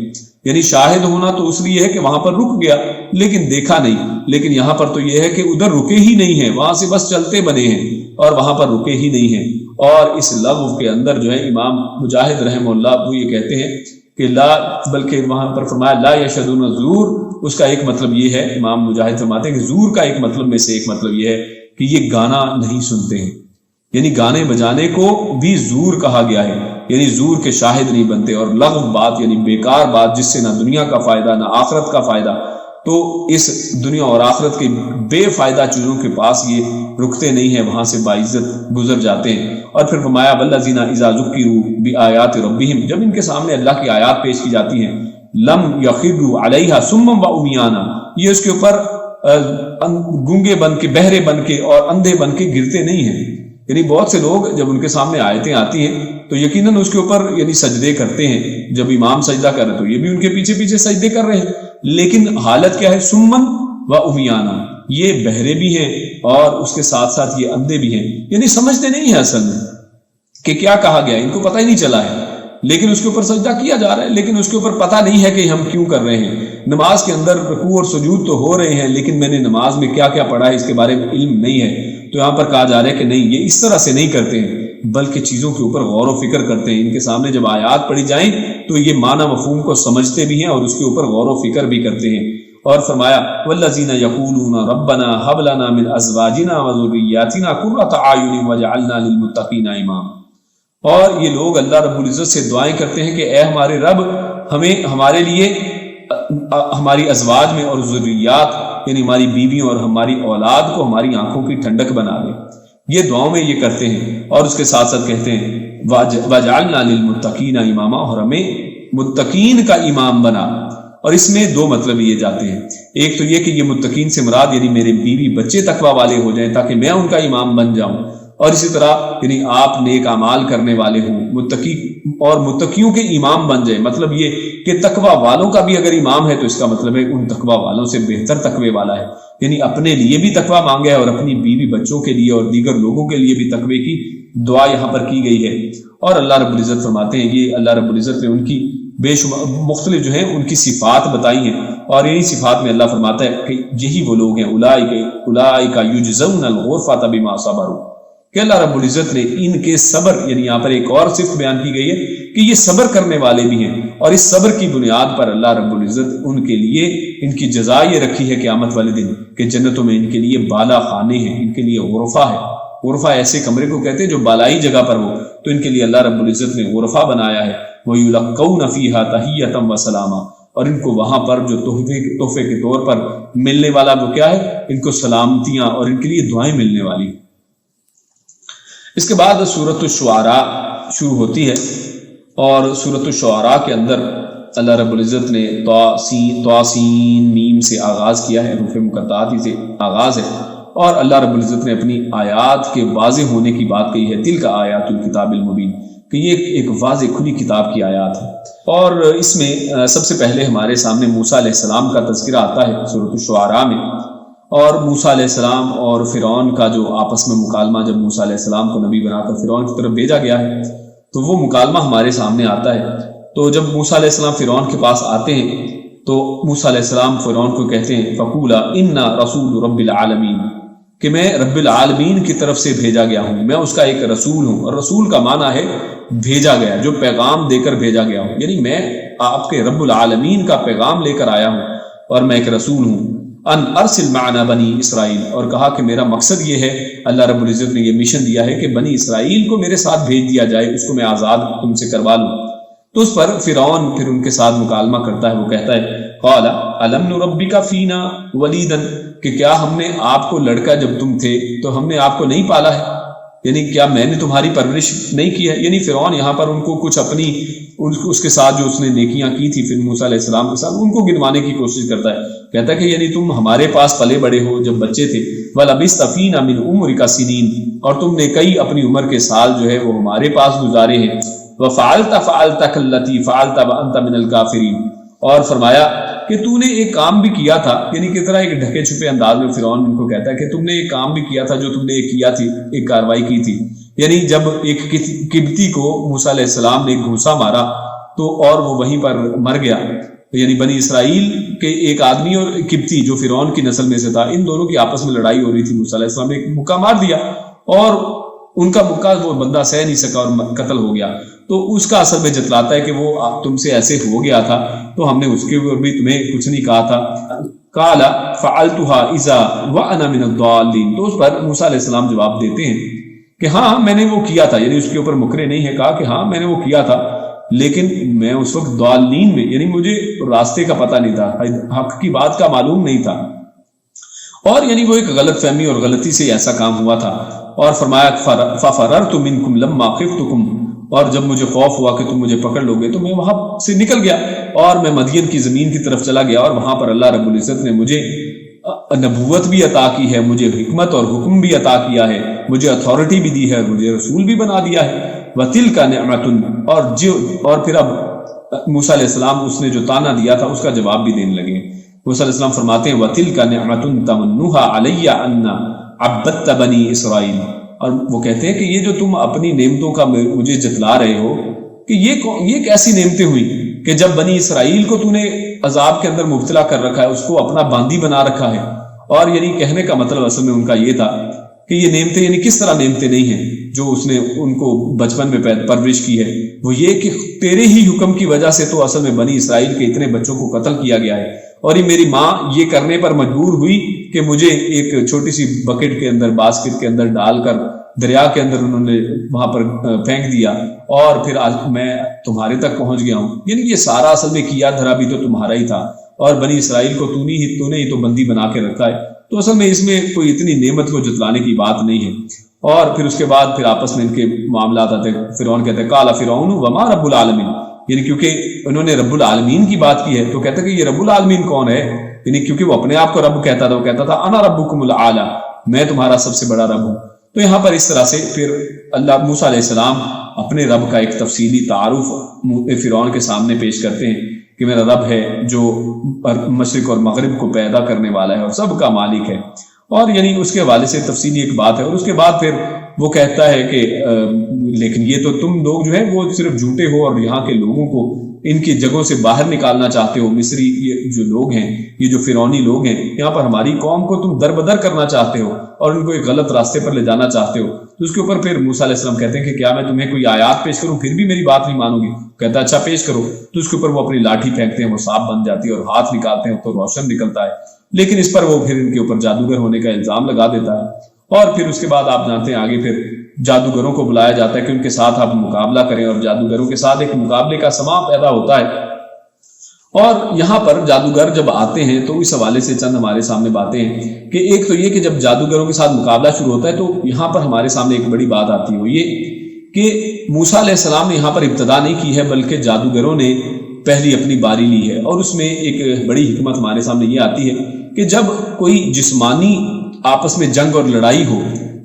S2: یعنی شاہد ہونا تو اس لیے ہے کہ وہاں پر رک گیا لیکن دیکھا نہیں، لیکن یہاں پر تو یہ ہے کہ ادھر رکے ہی نہیں ہیں، وہاں سے بس چلتے بنے ہیں اور وہاں پر رکے ہی نہیں ہیں. اور اس لغو کے اندر جو ہے امام مجاہد رحمہ اللہ وہ یہ کہتے ہیں کہ لا، بلکہ وہاں پر فرمایا لا یشهدون الزور، اس کا ایک مطلب یہ ہے، امام مجاہد فرماتے ہیں کہ زور کا ایک مطلب میں سے ایک مطلب یہ ہے کہ یہ گانا نہیں سنتے ہیں. یعنی گانے بجانے کو بھی زور کہا گیا ہے، یعنی زور کے شاہد نہیں بنتے. اور لغو بات یعنی بیکار بات جس سے نہ دنیا کا فائدہ نہ آخرت کا فائدہ، تو اس دنیا اور آخرت کے بے فائدہ چیزوں کے پاس یہ رکتے نہیں ہیں، وہاں سے باعزت گزر جاتے ہیں. اور پھر فرمایا والذین اذا ذکروا بآیات ربہم، جب ان کے سامنے اللہ کی آیات پیش کی جاتی ہیں، لم یخروا علیہا صما وعمیانا، یہ اس کے اوپر گونگے بن کے، بہرے بن کے اور اندھے بن کے گرتے نہیں ہیں. یعنی بہت سے لوگ جب ان کے سامنے آیتیں آتی ہیں تو یقیناً اس کے اوپر یعنی سجدے کرتے ہیں، جب امام سجدہ کر رہے تو یہ بھی ان کے پیچھے پیچھے سجدے کر رہے ہیں، لیکن حالت کیا ہے؟ سمن و امیانا، یہ بہرے بھی ہیں اور اس کے ساتھ ساتھ یہ اندھے بھی ہیں. یعنی سمجھتے نہیں ہیں اصل میں کہ کیا کہا گیا، ان کو پتہ ہی نہیں چلا ہے، لیکن اس کے اوپر سجدہ کیا جا رہا ہے، لیکن اس کے اوپر پتہ نہیں ہے کہ ہم کیوں کر رہے ہیں. نماز کے اندر رکوع اور سجود تو ہو رہے ہیں، لیکن میں نے نماز میں کیا کیا پڑھا ہے اس کے بارے میں علم نہیں ہے. تو یہاں پر کہا جا رہا ہے کہ نہیں، یہ اس طرح سے نہیں کرتے ہیں بلکہ چیزوں کے اوپر غور و فکر کرتے ہیں. ان کے سامنے جب آیات پڑھی جائیں تو یہ معنی مفہوم کو سمجھتے بھی ہیں اور اس کے اوپر غور و فکر بھی کرتے ہیں. اور فرمایا والذین یقولون ربنا هب لنا من ازواجنا وذریاتنا قرۃ اعین واجعلنا للمتقین اماما، اور یہ لوگ اللہ رب العزت سے دعائیں کرتے ہیں کہ اے ہمارے رب، ہمیں ہمارے لیے ہماری ازواج میں اور ذریات یعنی ہماری بیویوں اور ہماری اولاد کو ہماری آنکھوں کی ٹھنڈک بنا دے. یہ دعاؤں میں یہ کرتے ہیں اور اس کے ساتھ ساتھ کہتے ہیں وَجَعَلْنَا لِلْمُتَّقِينَ اماما، اور ہمیں متقین کا امام بنا. اور اس میں دو مطلب لیے جاتے ہیں، ایک تو یہ کہ یہ متقین سے مراد یعنی میرے بیوی بچے تقوی والے ہو جائیں تاکہ میں ان کا امام بن جاؤں، اور اسی طرح یعنی آپ نیک اعمال کرنے والے ہوں، متقی اور متقیوں کے امام بن جائیں. مطلب یہ کہ تقوی والوں کا بھی اگر امام ہے تو اس کا مطلب ہے ان تقوی والوں سے بہتر تقوی والا ہے، یعنی اپنے لیے بھی تقوی مانگا ہے اور اپنی بیوی بچوں کے لیے اور دیگر لوگوں کے لیے بھی تقوی کی دعا یہاں پر کی گئی ہے. اور اللہ رب العزت فرماتے ہیں، یہ اللہ رب العزت نے ان کی بے شمار مختلف جو ہیں ان کی صفات بتائی ہیں، اور انہی صفات میں اللہ فرماتا ہے کہ یہی وہ لوگ ہیں اولئک یجزون الغرفۃ بما صبروا، کہ اللہ رب العزت نے ان کے صبر، یعنی یہاں پر ایک اور صفت بیان کی گئی ہے کہ یہ صبر کرنے والے بھی ہیں، اور اس صبر کی بنیاد پر اللہ رب العزت ان کے لیے ان کی جزا یہ رکھی ہے قیامت والے دن کہ جنتوں میں ان کے لیے بالا خانے ہیں، ان کے لیے غرفہ ہے. غرفہ ایسے کمرے کو کہتے ہیں جو بالائی جگہ پر ہو، تو ان کے لیے اللہ رب العزت نے غرفہ بنایا ہے. وَيُلَقَّوْنَ فِيهَا تَحِيَّةً وَسَلَامًا، اور ان کو وہاں پر جو تحفے کے طور پر ملنے والا وہ کیا ہے؟ ان کو سلامتیاں اور ان کے لیے دعائیں ملنے والی. اس کے بعد سورۃ الشعراء شروع ہوتی ہے، اور سورۃ الشعراء کے اندر اللہ رب العزت نے طاسین میم سے آغاز کیا ہے، حروف مقطعات سے آغاز ہے، اور اللہ رب العزت نے اپنی آیات کے واضح ہونے کی بات کہی ہے. تلک آیات الکتاب المبین، کہ یہ ایک واضح کھلی کتاب کی آیات ہے. اور اس میں سب سے پہلے ہمارے سامنے موسیٰ علیہ السلام کا تذکرہ آتا ہے سورۃ الشعراء میں، اور موسیٰ علیہ السلام اور فرعون کا جو آپس میں مکالمہ، جب موسیٰ علیہ السلام کو نبی بنا کر فرعون کی طرف بھیجا گیا ہے تو وہ مکالمہ ہمارے سامنے آتا ہے. تو جب موسیٰ علیہ السلام فرعون کے پاس آتے ہیں تو موسیٰ علیہ السلام فرعون کو کہتے ہیں فقولا انا رسول رب العالمین، کہ میں رب العالمین کی طرف سے بھیجا گیا ہوں، میں اس کا ایک رسول ہوں. اور رسول کا معنی ہے بھیجا گیا، جو پیغام دے کر بھیجا گیا ہوں، یعنی میں آپ کے رب العالمین کا پیغام لے کر آیا ہوں اور میں ایک رسول ہوں. ان ارسل معنا بنی اسرائیل، اور کہا کہ میرا مقصد یہ ہے، اللہ رب العزت نے یہ مشن دیا ہے کہ بنی اسرائیل کو میرے ساتھ بھیج دیا جائے، اس کو میں آزاد تم سے کروا لوں. تو اس پر فرعون پھر ان کے ساتھ مکالمہ کرتا ہے، وہ کہتا ہے قال الم نربک فینا ولیدا، کہ کیا ہم نے آپ کو لڑکا جب تم تھے تو ہم نے آپ کو نہیں پالا ہے، یعنی کیا میں نے تمہاری پرورش نہیں کی ہے. یعنی فرعون یہاں پر ان کو کچھ اپنی اس کے ساتھ جو اس نے نیکیاں کی تھی پھر موسیٰ علیہ السلام کے ساتھ ان کو گنوانے کی کوشش کرتا ہے. کہتا ہے کہ یعنی تم ہمارے پاس پلے بڑے ہو جب بچے تھے، وَلَبِثْتَ فِينَا مِنْ عُمْرِكَ سِنِينَ، اور تم نے کئی اپنی عمر کے سال جو ہے وہ ہمارے پاس گزارے ہیں. وَفَعَلْتَ فَعَلْتَكَ الَّتِي فَعَلْتَ وَأَنْتَ مِنَ الْكَافِرِينَ، اور فرمایا کہ تو نے ایک کام بھی کیا تھا، یعنی کس طرح ایک ڈھکے چھپے انداز میں فرعون ان کو کہتا ہے کہ تم نے ایک کام بھی کیا تھا جو تم نے ایک کیا تھی، ایک کاروائی کی تھی، یعنی جب ایک قبطی کو موسیٰ علیہ السلام نے گھوسا مارا تو اور وہ وہیں پر مر گیا، یعنی بنی اسرائیل کے ایک آدمی اور قبطی جو فرعون کی نسل میں سے تھا، ان دونوں کی آپس میں لڑائی ہو رہی تھی، موسیٰ علیہ السلام نے ایک مکہ مار دیا اور ان کا مکہ وہ بندہ سہ نہیں سکا اور قتل ہو گیا، تو اس کا اصل میں جتلاتا ہے کہ وہ تم سے ایسے ہو گیا تھا تو ہم نے اس کے اوپر بھی تمہیں کچھ نہیں کہا تھا۔ قال فعلتها اذا وانا من الضالين، تو اس پر موسیٰ علیہ السلام جواب دیتے ہیں کہ ہاں میں نے وہ کیا تھا، یعنی اس کے اوپر مکرے نہیں ہے، کہا کہ ہاں میں نے وہ کیا تھا، لیکن میں اس وقت ضالین میں، یعنی مجھے راستے کا پتہ نہیں تھا، حق کی بات کا معلوم نہیں تھا، اور یعنی وہ ایک غلط فہمی اور غلطی سے ایسا کام ہوا تھا۔ اور فرمایا ففررت منکم لما خفتکم، اور جب مجھے خوف ہوا کہ تم مجھے پکڑ لو گے تو میں وہاں سے نکل گیا اور میں مدین کی زمین کی طرف چلا گیا، اور وہاں پر اللہ رب العزت نے مجھے نبوت بھی عطا کی ہے، مجھے حکمت اور حکم بھی عطا کیا ہے، مجھے اتھارٹی بھی دی ہے، مجھے رسول بھی بنا دیا ہے۔ وَتِلْكَ نِعْمَةٌ، اور پھر اب موسیٰ علیہ السلام اس نے جو تانا دیا تھا اس کا جواب بھی دینے لگے۔ موسیٰ علیہ السلام فرماتے ہیں وَتِلْكَ نِعْمَةٌ تَمُنُّهَا عَلَيَّ أَنَّ عَبَّدتَّ بَنِي إِسرائِيل، اور وہ کہتے ہیں کہ یہ جو تم اپنی نعمتوں کا مجھے جتلا رہے ہو کہ یہ کیسی نعمتیں ہوئی کہ جب بنی اسرائیل کو تو نے عذاب کے اندر مبتلا کر رکھا ہے، اس کو اپنا باندی بنا رکھا ہے۔ اور یعنی کہنے کا مطلب اصل میں ان کا یہ تھا کہ یہ نعمتیں یعنی کس طرح نعمتیں نہیں ہیں جو اس نے ان کو بچپن میں پرورش کی ہے، وہ یہ کہ تیرے ہی حکم کی وجہ سے تو اصل میں بنی اسرائیل کے اتنے بچوں کو قتل کیا گیا ہے، اور یہ میری ماں یہ کرنے پر مجبور ہوئی کہ مجھے ایک چھوٹی سی بکٹ کے اندر، باسکٹ کے اندر ڈال کر دریا کے اندر انہوں نے وہاں پر پھینک دیا، اور پھر آج میں تمہارے تک پہنچ گیا ہوں۔ یعنی یہ سارا اصل میں کیا دھرا بھی تو تمہارا ہی تھا، اور بنی اسرائیل کو تو نے ہی تو بندی بنا کے رکھا ہے، تو اصل میں اس میں کوئی اتنی نعمت کو جتلانے کی بات نہیں ہے۔ اور پھر اس کے بعد پھر آپس میں ان کے معاملات آتے، فرعون کہتے ہیں قال فرعون وما رب العالمین، یعنی کیونکہ انہوں نے رب العالمین کی بات کی ہے تو کہتے ہیں کہ یہ رب العالمین کون ہے، یعنی کیونکہ وہ اپنے آپ کو رب کہتا تھا، وہ کہتا تھا انا ربکم الاعلی، میں تمہارا سب سے بڑا رب ہوں۔ تو یہاں پر اس طرح سے پھر اللہ موسیٰ علیہ السلام اپنے رب کا ایک تفصیلی تعارف فرعون کے سامنے پیش کرتے ہیں کہ میرا رب ہے جو مشرق اور مغرب کو پیدا کرنے والا ہے اور سب کا مالک ہے، اور یعنی اس کے حوالے سے تفصیلی ایک بات ہے۔ اور اس کے بعد پھر وہ کہتا ہے کہ لیکن یہ تو تم لوگ جو ہے وہ صرف جھوٹے ہو اور یہاں کے لوگوں کو ان کی جگہوں سے باہر نکالنا چاہتے ہو، مصری یہ جو لوگ ہیں، یہ جو فرعونی لوگ ہیں، یہاں پر ہماری قوم کو تم در بدر کرنا چاہتے ہو اور ان کو ایک غلط راستے پر لے جانا چاہتے ہو۔ تو اس کے اوپر پھر موسیٰ علیہ السلام کہتے ہیں کہ کیا میں تمہیں کوئی آیات پیش کروں پھر بھی میری بات نہیں مانو گی؟ کہتا ہے اچھا پیش کرو۔ تو اس کے اوپر وہ اپنی لاٹھی پھینکتے ہیں، وہ سانپ بن جاتی ہے، اور ہاتھ نکالتے ہیں تو روشن نکلتا ہے، لیکن اس پر وہ پھر ان کے اوپر جادوگر ہونے کا الزام لگا دیتا ہے۔ اور پھر اس کے بعد آپ جانتے ہیں آگے پھر جادوگروں کو بلایا جاتا ہے کہ ان کے ساتھ آپ مقابلہ کریں، اور جادوگروں کے ساتھ ایک مقابلے کا سماں پیدا ہوتا ہے۔ اور یہاں پر جادوگر جب آتے ہیں تو اس حوالے سے چند ہمارے سامنے باتیں ہیں کہ ایک تو یہ کہ جب جادوگروں کے ساتھ مقابلہ شروع ہوتا ہے تو یہاں پر ہمارے سامنے ایک بڑی بات آتی ہے، وہ یہ کہ موسیٰ علیہ السلام نے یہاں پر ابتدا نہیں کی ہے بلکہ جادوگروں نے پہلی اپنی باری لی ہے۔ اور اس میں ایک بڑی حکمت ہمارے سامنے یہ آتی ہے کہ جب کوئی جسمانی آپس میں جنگ اور لڑائی ہو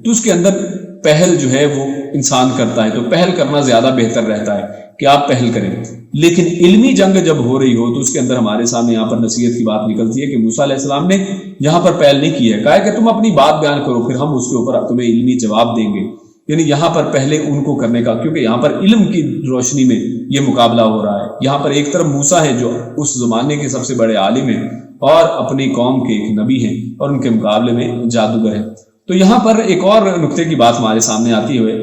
S2: تو اس کے اندر پہل جو ہے وہ انسان کرتا ہے، تو پہل کرنا زیادہ بہتر رہتا ہے کہ آپ پہل کریں۔ لیکن علمی جنگ جب ہو رہی ہو تو اس کے اندر ہمارے سامنے یہاں پر نصیحت کی بات نکلتی ہے کہ موسیٰ علیہ السلام نے یہاں پر پہل نہیں کی ہے، کہا ہے کہ تم اپنی بات بیان کرو پھر ہم اس کے اوپر تمہیں علمی جواب دیں گے، یعنی یہاں پر پہلے ان کو کرنے کا، کیونکہ یہاں پر علم کی روشنی میں یہ مقابلہ ہو رہا ہے۔ یہاں پر ایک طرف موسیٰ ہے جو اس زمانے کے سب سے بڑے عالم ہیں اور اپنی قوم کے ایک نبی ہیں، اور ان کے مقابلے میں جادوگر ہیں۔ تو یہاں پر ایک اور نقطے کی بات ہمارے سامنے آتی ہوئے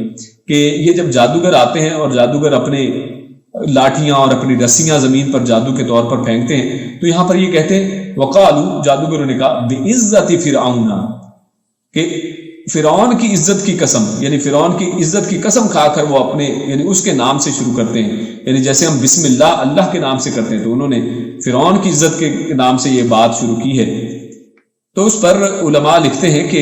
S2: کہ یہ جب جادوگر آتے ہیں اور جادوگر اپنے لاٹھیاں اور اپنی رسیاں زمین پر جادو کے طور پر پھینکتے ہیں تو یہاں پر یہ کہتے ہیں وقالو، جادوگروں نے کہا بعزت فرعون، کہ فرعون کی عزت کی قسم، یعنی فرعون کی عزت کی قسم کھا کر وہ اپنے یعنی اس کے نام سے شروع کرتے ہیں، یعنی جیسے ہم بسم اللہ کے نام سے کرتے ہیں تو انہوں نے فرعون کی عزت کے نام سے یہ بات شروع کی ہے۔ تو اس پر علماء لکھتے ہیں کہ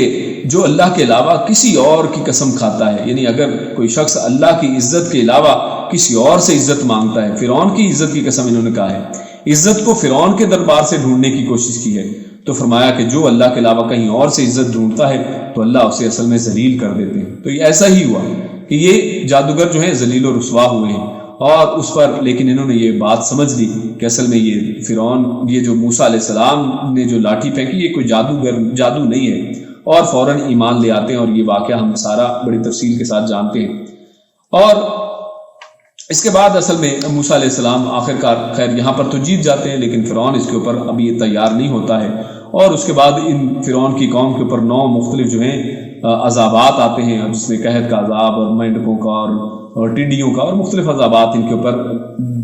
S2: جو اللہ کے علاوہ کسی اور کی قسم کھاتا ہے، یعنی اگر کوئی شخص اللہ کی عزت کے علاوہ کسی اور سے عزت مانگتا ہے، فرعون کی عزت کی قسم انہوں نے کہا ہے، عزت کو فرعون کے دربار سے ڈھونڈنے کی کوشش کی ہے، تو فرمایا کہ جو اللہ کے علاوہ کہیں اور سے عزت ڈھونڈتا ہے تو اللہ اسے اصل میں ذلیل کر دیتے ہیں۔ تو یہ ایسا ہی ہوا کہ یہ جادوگر جو ہیں ذلیل و رسوا ہوئے ہیں، اور اس پر لیکن انہوں نے یہ بات سمجھ لی کہ اصل میں یہ فرعون، یہ جو موسیٰ علیہ السلام نے جو لاٹھی پھینکی یہ کوئی جادو نہیں ہے، اور فوراً ایمان لے آتے ہیں، اور یہ واقعہ ہم سارا بڑی تفصیل کے ساتھ جانتے ہیں۔ اور اس کے بعد اصل میں موسیٰ علیہ السلام آخر کار خیر یہاں پر تو جیت جاتے ہیں، لیکن فرعون اس کے اوپر ابھی یہ تیار نہیں ہوتا ہے، اور اس کے بعد ان فرعون کی قوم کے اوپر 9 مختلف جو ہیں عذابات آتے ہیں، جس میں قحط کا عذاب اور مینڈکوں کا اور ٹڈیوں کا اور مختلف عذابات ان کے اوپر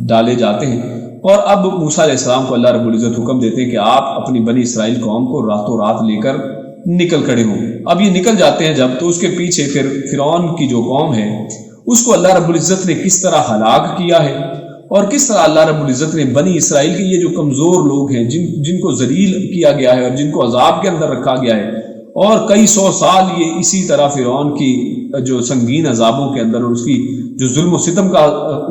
S2: ڈالے جاتے ہیں۔ اور اب موسیٰ علیہ السلام کو اللہ رب العزت حکم دیتے ہیں کہ آپ اپنی بنی اسرائیل قوم کو راتوں رات لے کر نکل کھڑے ہوں۔ اب یہ نکل جاتے ہیں جب، تو اس کے پیچھے پھر فرعون کی جو قوم ہے اس کو اللہ رب العزت نے کس طرح ہلاک کیا ہے، اور کس طرح اللہ رب العزت نے بنی اسرائیل کے یہ جو کمزور لوگ ہیں جن کو ذلیل کیا گیا ہے اور جن کو عذاب کے اندر رکھا گیا ہے، اور کئی 100 سال یہ اسی طرح فرعون کی جو سنگین عذابوں کے اندر اور اس کی جو ظلم و ستم کا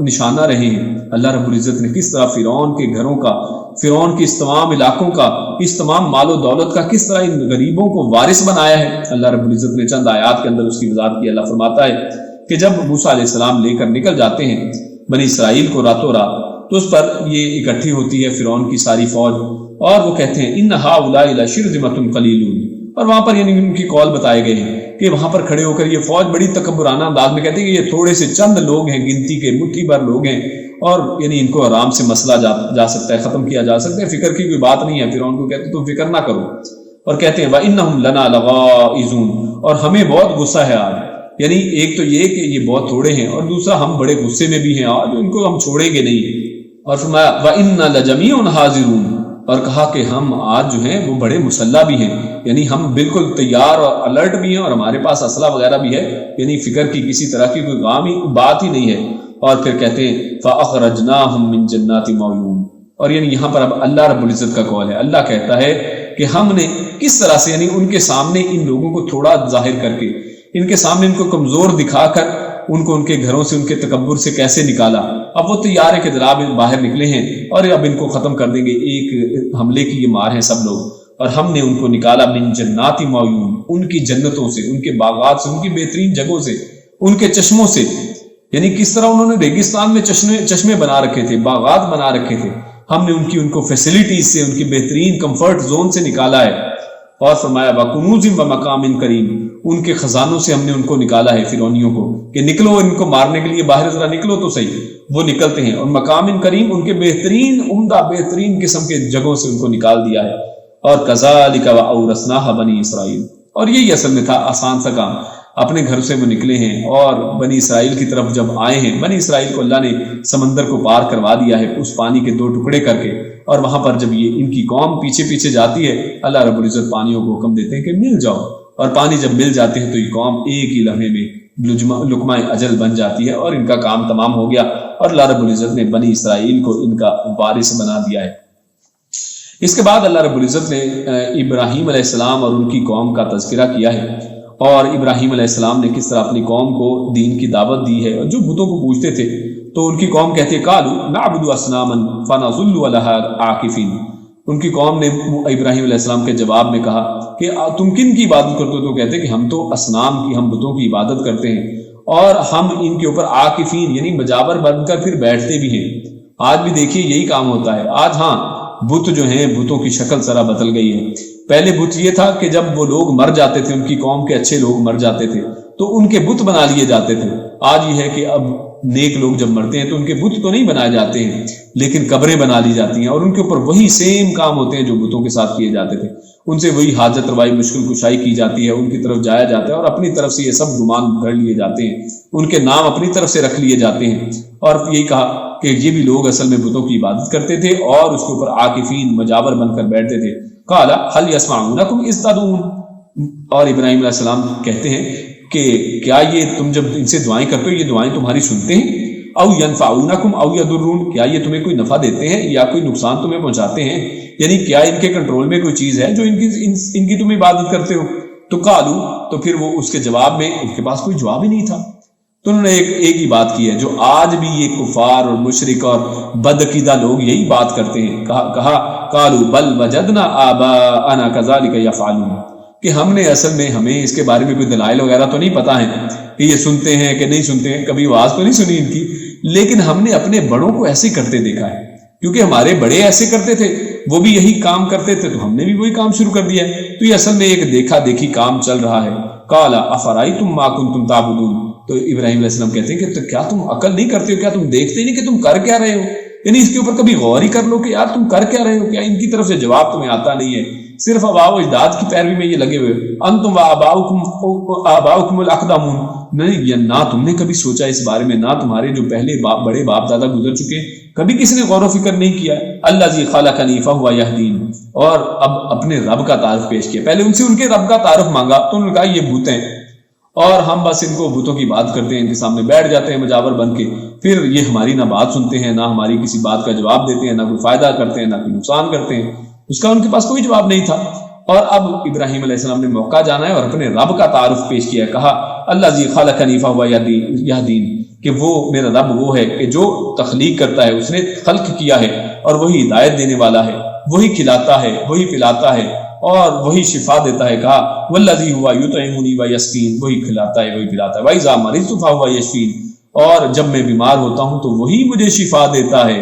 S2: نشانہ رہے ہیں، اللہ رب العزت نے کس طرح فرعون کے گھروں کا، فرعون کے اس تمام علاقوں کا، اس تمام مال و دولت کا کس طرح ان غریبوں کو وارث بنایا ہے۔ اللہ رب العزت نے چند آیات کے اندر اس کی وضاحت کی۔ اللہ فرماتا ہے کہ جب موسیٰ علیہ السلام لے کر نکل جاتے ہیں بنی اسرائیل کو راتوں رات، تو اس پر یہ اکٹھی ہوتی ہے فرعون کی ساری فوج، اور وہ کہتے ہیں ان ہؤلاء لشرذمۃ قلیلون، اور وہاں پر یعنی ان کی قول بتائے گئے ہیں کہ وہاں پر کھڑے ہو کر یہ فوج بڑی تکبرانہ انداز میں کہتے ہیں کہ یہ تھوڑے سے چند لوگ ہیں، گنتی کے مٹھی بھر لوگ ہیں، اور یعنی ان کو آرام سے مسئلہ جا سکتا ہے، ختم کیا جا سکتا ہے، فکر کی کوئی بات نہیں ہے۔ فرعون کو کہتے تم فکر نہ کرو، اور کہتے ہیں وَإِنَّهُمْ لَنَا لَغَائِظُونَ، اور ہمیں بہت غصہ ہے آج، یعنی ایک تو یہ کہ یہ بہت تھوڑے ہیں، اور دوسرا ہم بڑے غصے میں بھی ہیں آج، ان کو ہم چھوڑیں گے نہیں۔ اور فرمایا وَإِنَّا لَجَمِيعٌ حَاذِرُونَ، اور کہا کہ ہم آج جو ہیں وہ بڑے مسلح بھی ہیں، یعنی ہم بالکل تیار اور الرٹ بھی ہیں، اور ہمارے پاس اسلحہ وغیرہ بھی ہے، یعنی فکر کی کسی طرح کی کوئی غام بات ہی نہیں ہے۔ اور پھر کہتے ہیں فَأَخْرَجْنَاهُمْ مِنْ جَنَّاتِ مَعْيُونَ، اور یعنی یہاں پر اب اللہ رب العزت کا قول ہے، اللہ کہتا ہے کہ ہم نے کس طرح سے یعنی ان کے سامنے ان لوگوں کو تھوڑا ظاہر کر کے، ان کے سامنے ان کو کمزور دکھا کر ان کو ان کے گھروں سے، ان کے تکبر سے کیسے نکالا۔ اب وہ تیار ہے کہ جناب باہر نکلے ہیں اور اب ان کو ختم کر دیں گے، ایک حملے کی یہ مار ہے سب لوگ، اور ہم نے ان کو نکالا من جنات معیون، ان کی جنتوں سے، ان کے باغات سے، ان کی بہترین جگہوں سے، ان کے چشموں سے، یعنی کس طرح انہوں نے ریگستان میں چشمے بنا رکھے تھے، باغات بنا رکھے تھے، ہم نے ان کو فیسلٹیز سے، ان کی بہترین کمفرٹ زون سے نکالا ہے۔ اور فرمایا وَكُنُوزٍ وَمَقَامٍ کریم، ان کے خزانوں سے ہم نے ان کو نکالا ہے، فرعونیوں کو، کہ نکلو ان کو مارنے کے لیے باہر ذرا نکلو تو صحیح، وہ نکلتے ہیں، اور مقام کریم ان کے بہترین عمدہ بہترین قسم کے جگہوں سے ان کو نکال دیا ہے۔ اور کذالک وَأَوْرَثْنَاهَا بنی اسرائیل، اور یہی اصل میں تھا آسان سا کام، اپنے گھر سے وہ نکلے ہیں اور بنی اسرائیل کی طرف جب آئے ہیں، بنی اسرائیل کو اللہ نے سمندر کو پار کروا دیا ہے اس پانی کے 2 ٹکڑے کر کے، اور وہاں پر جب یہ ان کی قوم پیچھے پیچھے جاتی ہے، اللہ رب العزت پانیوں کو حکم دیتے ہیں کہ مل جاؤ، اور پانی جب مل جاتے ہیں تو یہ قوم ایک ہی لمحے میں لقمہ اجل بن جاتی ہے، اور ان کا کام تمام ہو گیا، اور اللہ رب العزت نے بنی اسرائیل کو ان کا وارث بنا دیا ہے۔ اس کے بعد اللہ رب العزت نے ابراہیم علیہ السلام اور ان کی قوم کا تذکرہ کیا ہے، اور ابراہیم علیہ السلام نے کس طرح اپنی قوم کو دین کی دعوت دی ہے، اور جو بتوں کو پوجتے تھے تو ان کی قوم کہتے قالوا نعبد اصناما فنظل لها عاکفین، ان کی قوم نے ابراہیم علیہ السلام کے جواب میں کہا کہ تم کن کی عبادت کرتے ہو؟ تو کہتے کہ ہم تو اصنام کی، ہم بتوں کی عبادت کرتے ہیں، اور ہم ان کے اوپر عاکفین یعنی مجاور بن کر پھر بیٹھتے بھی ہیں۔ آج بھی دیکھیے یہی کام ہوتا ہے آج۔ ہاں بت جو ہیں، بتوں کی شکل ذرا بدل گئی ہے۔ پہلے بت یہ تھا کہ جب وہ لوگ مر جاتے تھے، ان کی قوم کے اچھے لوگ مر جاتے تھے تو ان کے بت بنا لیے جاتے تھے۔ آج یہ ہے کہ اب نیک لوگ جب مرتے ہیں تو ان کے بت تو نہیں بنائے جاتے ہیں، لیکن قبریں بنا لی جاتی ہیں، اور ان کے اوپر وہی سیم کام ہوتے ہیں جو بتوں کے ساتھ کیے جاتے تھے۔ ان سے وہی حاجت روائی، مشکل کشائی کی جاتی ہے، ان کی طرف جایا جاتا ہے، اور اپنی طرف سے یہ سب گمان گھڑ لیے جاتے ہیں، ان کے نام اپنی طرف سے رکھ لیے جاتے ہیں۔ اور یہی کہا کہ یہ بھی لوگ اصل میں بتوں کی عبادت کرتے تھے اور اس کے اوپر عاکفین مجاور بن کر بیٹھتے تھے۔ قال هل يسمعونكم اذ تدعون، اور ابراہیم علیہ السلام کہتے ہیں کہ کیا یہ تم جب ان سے دعائیں کرتے ہو، یہ دعائیں تمہاری سنتے ہیں؟ او ينفعونكم او يضرون، کیا یہ تمہیں کوئی نفع دیتے ہیں یا کوئی نقصان تمہیں پہنچاتے ہیں؟ یعنی کیا ان کے کنٹرول میں کوئی چیز ہے جو ان کی تم عبادت کرتے ہو؟ تو قالوا، تو پھر وہ اس کے جواب میں ان کے پاس کوئی جواب ہی نہیں تھا۔ تو انہوں نے ایک ہی بات کی ہے جو آج بھی یہ کفار اور مشرک اور بدعقیدہ لوگ یہی بات کرتے ہیں۔ کہا قالوا بل وجدنا آباءنا كذلك يفعلون، کہ ہم نے اصل میں ہمیں اس کے بارے میں کوئی دلائل وغیرہ تو نہیں پتا ہے کہ یہ سنتے ہیں کہ نہیں سنتے ہیں، کبھی آواز تو نہیں سنی ان کی، لیکن ہم نے اپنے بڑوں کو ایسے کرتے دیکھا ہے، کیونکہ ہمارے بڑے ایسے کرتے تھے، وہ بھی یہی کام کرتے تھے تو ہم نے بھی وہی کام شروع کر دیا ہے. تو یہ اصل میں ایک دیکھا دیکھی کام چل رہا ہے. قال افرأیتم ما کنتم تعبدون. تو ابراہیم علیہ السلام کہتے ہیں کہ تو کیا تم عقل نہیں کرتے ہو؟ کیا تم دیکھتے نہیں کہ تم کر کیا رہے ہو؟ یعنی اس کے اوپر کبھی غور ہی کر لو کہ یار تم کر کیا رہے ہو. کیا ان کی طرف سے جواب تمہیں آتا نہیں ہے؟ صرف آباء و اجداد کی پیروی میں یہ لگے ہوئے. انتم و آباؤکم الاقدمون. نہیں، نہ تم نے کبھی سوچا اس بارے میں، نہ تمہارے جو پہلے بڑے باپ دادا گزر چکے کبھی کسی نے غور و فکر نہیں کیا. الذی خلقنی فہو یہدین. اور اب اپنے رب کا تعارف پیش کیا. پہلے ان سے ان کے رب کا تعارف مانگا تو انہوں نے کہا یہ بت ہیں اور ہم بس ان کو بتوں کی بات کرتے ہیں، ان کے سامنے بیٹھ جاتے ہیں مجاور بن کے. پھر یہ ہماری نہ بات سنتے ہیں، نہ ہماری کسی بات کا جواب دیتے ہیں، نہ کوئی فائدہ کرتے ہیں، نہ کوئی نقصان کرتے ہیں. اس کا ان کے پاس کوئی جواب نہیں تھا. اور اب ابراہیم علیہ السلام نے موقع جانا ہے اور اپنے رب کا تعارف پیش کیا. کہا الذی خلقنی فہو یہدین، کہ وہ میرا رب وہ ہے کہ جو تخلیق کرتا ہے، اس نے خلق کیا ہے اور وہی ہدایت دینے والا ہے، وہی کھلاتا ہے، وہی پلاتا ہے اور وہی شفا دیتا ہے. کہا والذی ہوا یطعمنی ویسقین، وہی کھلاتا ہے، وہی پلاتا ہے. وَإِذَا مَرِضْتُ فَهُوَ یشفین، اور جب میں بیمار ہوتا ہوں تو وہی مجھے شفا دیتا ہے.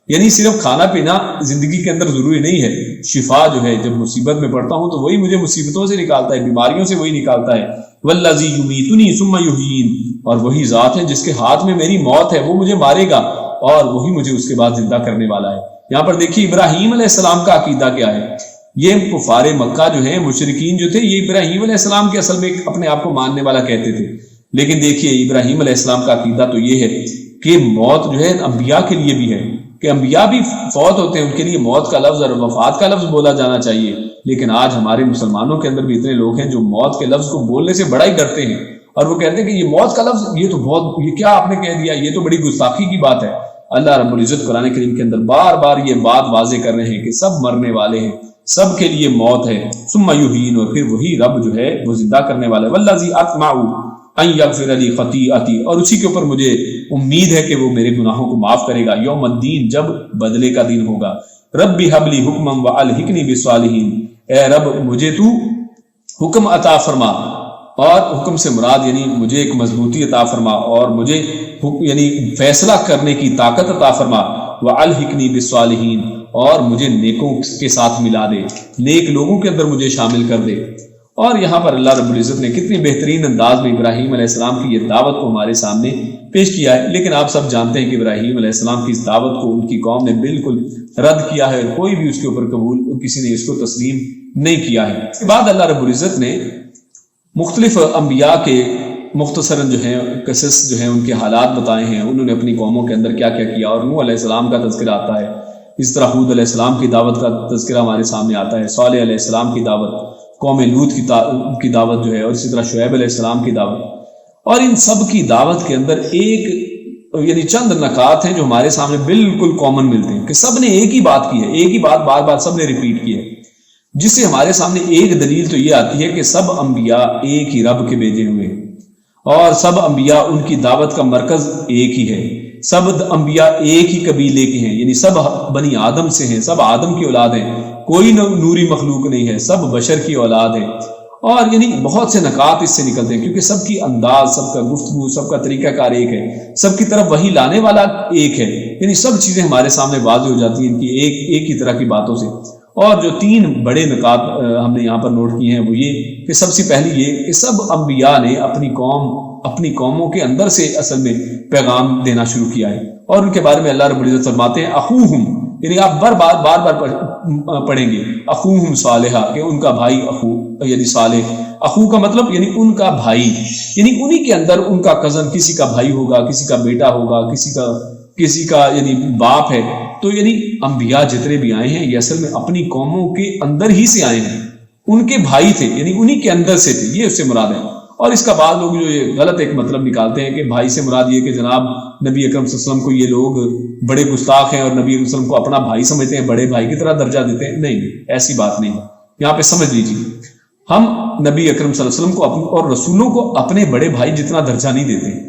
S2: یعنی صرف کھانا پینا زندگی کے اندر ضروری نہیں ہے، شفا جو ہے جب مصیبت میں پڑتا ہوں تو وہی مجھے مصیبتوں سے نکالتا ہے، بیماریوں سے وہی نکالتا ہے. والذی یمیتنی ثم یحیین، اور وہی ذات ہے جس کے ہاتھ میں میری موت ہے، وہ مجھے مارے گا اور وہی مجھے اس کے بعد زندہ کرنے والا ہے. یہاں پر دیکھیے ابراہیم علیہ السلام کا عقیدہ کیا ہے. یہ کفار مکہ جو ہیں، مشرکین جو تھے، یہ ابراہیم علیہ السلام کے اصل میں اپنے آپ کو ماننے والا کہتے تھے. لیکن دیکھیے ابراہیم علیہ السلام کا عقیدہ تو یہ ہے کہ موت جو ہے انبیاء کے لیے بھی ہے، کہ انبیاء بھی فوت ہوتے ہیں، ان کے لیے موت کا لفظ اور وفات کا لفظ بولا جانا چاہیے. لیکن آج ہمارے مسلمانوں کے اندر بھی اتنے لوگ ہیں جو موت کے لفظ کو بولنے سے بڑا ہی ڈرتے ہیں اور وہ کہتے ہیں کہ یہ موت کا لفظ یہ تو بہت، یہ کیا آپ نے کہہ دیا، یہ تو بڑی گستاخی کی بات ہے. اللہ رب العزت قرآن کریم کے اندر بار بار یہ بات واضح کر رہے ہیں کہ سب مرنے والے ہیں، سب کے لیے موت ہے. ثم یحیین، اور پھر وہی رب جو ہے وہ زندہ کرنے والا ہے. والذی اطمع ان یغفر لی خطیئتی، اور اسی کے اوپر مجھے امید ہے کہ وہ میرے گناہوں کو معاف کرے گا یوم الدین، جب بدلے کا دن ہوگا. ربی ھب لی حکما والحقنی بالصالحین، اے رب مجھے تو حکم عطا فرما، اور حکم سے مراد یعنی مجھے ایک مضبوطی عطا فرما اور مجھے یعنی فیصلہ کرنے کی طاقت عطا فرما. والحقنی بالصالحین، اور مجھے نیکوں کے ساتھ ملا دے، نیک لوگوں کے اندر مجھے شامل کر دے. اور یہاں پر اللہ رب العزت نے کتنی بہترین انداز میں ابراہیم علیہ السلام کی یہ دعوت کو ہمارے سامنے پیش کیا ہے. لیکن آپ سب جانتے ہیں کہ ابراہیم علیہ السلام کی اس دعوت کو ان کی قوم نے بالکل رد کیا ہے، کوئی بھی اس کے اوپر قبول، کسی نے اس کو تسلیم نہیں کیا ہے. اس کے بعد اللہ رب العزت نے مختلف انبیاء کے مختصراً جو ہیں قصص جو ہیں ان کے حالات بتائے ہیں، انہوں نے اپنی قوموں کے اندر کیا کیا کیا. اور نوح علیہ السلام کا تذکرہ آتا ہے، اس طرح ہود علیہ السلام کی دعوت کا تذکرہ ہمارے سامنے آتا ہے، صالح علیہ السلام کی دعوت، قوم لوط کی دعوت جو ہے، اور اسی طرح شعیب علیہ السلام کی دعوت. اور ان سب کی دعوت کے اندر ایک یعنی چند نکات ہیں جو ہمارے سامنے بالکل کامن ملتے ہیں کہ سب نے ایک ہی بات کی ہے، ایک ہی بات بار بار سب نے ریپیٹ کی ہے، جس سے ہمارے سامنے ایک دلیل تو یہ آتی ہے کہ سب انبیاء ایک ہی رب کے بھیجے ہوئے ہیں اور سب انبیاء ان کی دعوت کا مرکز ایک ہی ہے. سب انبیاء ایک ہی قبیلے کے ہیں، یعنی سب بنی آدم سے ہیں، سب آدم کی اولاد ہیں، کوئی نوری مخلوق نہیں ہے، سب بشر کی اولاد ہے. اور یعنی بہت سے نکات اس سے نکلتے ہیں کیونکہ سب کی انداز، سب کا گفتگو، سب کا طریقہ کار ایک ہے، سب کی طرف وہی لانے والا ایک ہے. یعنی سب چیزیں ہمارے سامنے واضح ہو جاتی ہیں ان کی ایک ہی طرح کی باتوں سے. اور جو تین بڑے نکات ہم نے یہاں پر نوٹ کیے ہیں وہ یہ کہ سب سے پہلی یہ کہ سب انبیاء نے اپنی قوموں کے اندر سے اصل میں پیغام دینا شروع کیا ہے. اور ان کے بارے میں اللہ رب العزت فرماتے ہیں اخوہم، یعنی آپ بار بار پڑھیں گے اخوہم صالحہ، کہ ان کا بھائی اخو یعنی صالح. اخو کا مطلب یعنی ان کا بھائی، یعنی انہی کے اندر ان کا کزن، کسی کا بھائی ہوگا، کسی کا بیٹا ہوگا، کسی کا یعنی باپ ہے. تو یعنی انبیاء جتنے بھی آئے ہیں یہ اصل میں اپنی قوموں کے اندر ہی سے آئے ہیں، ان کے بھائی تھے، یعنی انہی کے اندر سے تھے، یہ اس سے مراد ہے. اور اس کا بعض لوگ جو یہ غلط ایک مطلب نکالتے ہیں کہ بھائی سے مراد یہ کہ جناب نبی اکرم صلی اللہ علیہ وسلم کو یہ لوگ بڑے گستاخ ہیں اور نبی اکرم صلی اللہ علیہ وسلم کو اپنا بھائی سمجھتے ہیں، بڑے بھائی کی طرح درجہ دیتے ہیں. نہیں، ایسی بات نہیں. یہاں پہ سمجھ لیجیے، ہم نبی اکرم صلی اللہ علیہ وسلم کو اور رسولوں کو اپنے بڑے بھائی جتنا درجہ نہیں دیتے ہیں.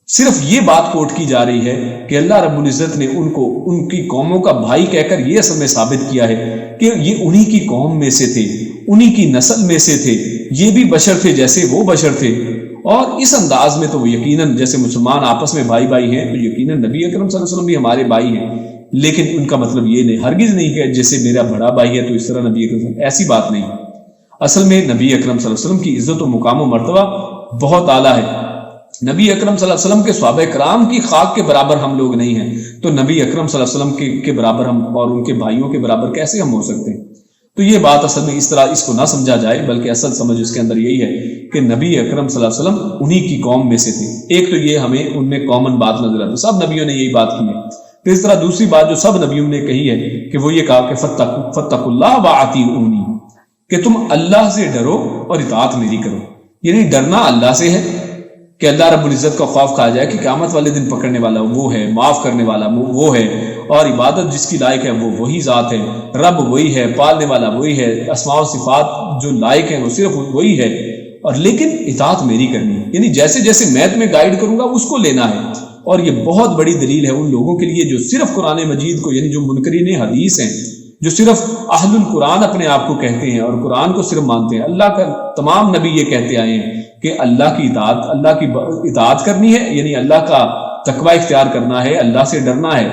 S2: صرف یہ بات کوٹ کی جا رہی ہے کہ اللہ رب العزت نے ان کو ان کی قوموں کا بھائی کہہ کر یہ اصل میں ثابت کیا ہے کہ یہ انہی کی قوم میں سے تھے، انہی کی نسل میں سے تھے، یہ بھی بشر تھے جیسے وہ بشر تھے. اور اس انداز میں تو وہ یقیناً جیسے مسلمان آپس میں بھائی بھائی ہیں تو یقیناً نبی اکرم صلی اللہ علیہ وسلم بھی ہمارے بھائی ہیں. لیکن ان کا مطلب یہ نہیں، ہرگز نہیں کہ جیسے میرا بڑا بھائی ہے تو اس طرح نبی اکرم، ایسی بات نہیں۔ اصل میں نبی اکرم صلی اللہ علیہ وسلم کی عزت و مقام و مرتبہ بہت اعلیٰ ہے۔ نبی اکرم صلی اللہ علیہ وسلم کے صحابہ کرام کی خاک کے برابر ہم لوگ نہیں ہیں، تو نبی اکرم صلی اللہ علیہ وسلم کے برابر ہم اور ان کے بھائیوں کے برابر کیسے ہم ہو سکتے ہیں؟ تو یہ بات اصل میں اس طرح اس کو نہ سمجھا جائے، بلکہ اصل سمجھ اس کے اندر یہی ہے کہ نبی اکرم صلی اللہ علیہ وسلم انہی کی قوم میں سے تھے۔ ایک تو یہ ہمیں ان میں کامن بات نظر آتی ہے، سب نبیوں نے یہی بات کی ہے۔ پھر اس طرح دوسری بات جو سب نبیوں نے کہی ہے کہ وہ یہ کہا کہ فاتقوا اللہ واطیعونی، کہ تم اللہ سے ڈرو اور اطاعت میری کرو۔ یعنی ڈرنا اللہ سے ہے کہ اللہ رب العزت کا خوف کھا جائے کہ قیامت والے دن پکڑنے والا وہ ہے، معاف کرنے والا وہ ہے، اور عبادت جس کی لائق ہے وہ وہی ذات ہے، رب وہی ہے، پالنے والا وہی ہے، اسماء و صفات جو لائق ہیں وہ صرف وہی ہے، اور لیکن اطاعت میری کرنی ہے، یعنی جیسے جیسے میں تمہیں گائیڈ کروں گا اس کو لینا ہے۔ اور یہ بہت بڑی دلیل ہے ان لوگوں کے لیے جو صرف قرآن مجید کو، یعنی جو منکرین حدیث ہیں، جو صرف اہل القرآن اپنے آپ کو کہتے ہیں اور قرآن کو صرف مانتے ہیں۔ اللہ کا تمام نبی یہ کہتے آئے ہیں کہ اللہ کی اطاعت کرنی ہے، یعنی اللہ کا تقوی اختیار کرنا ہے، اللہ سے ڈرنا ہے،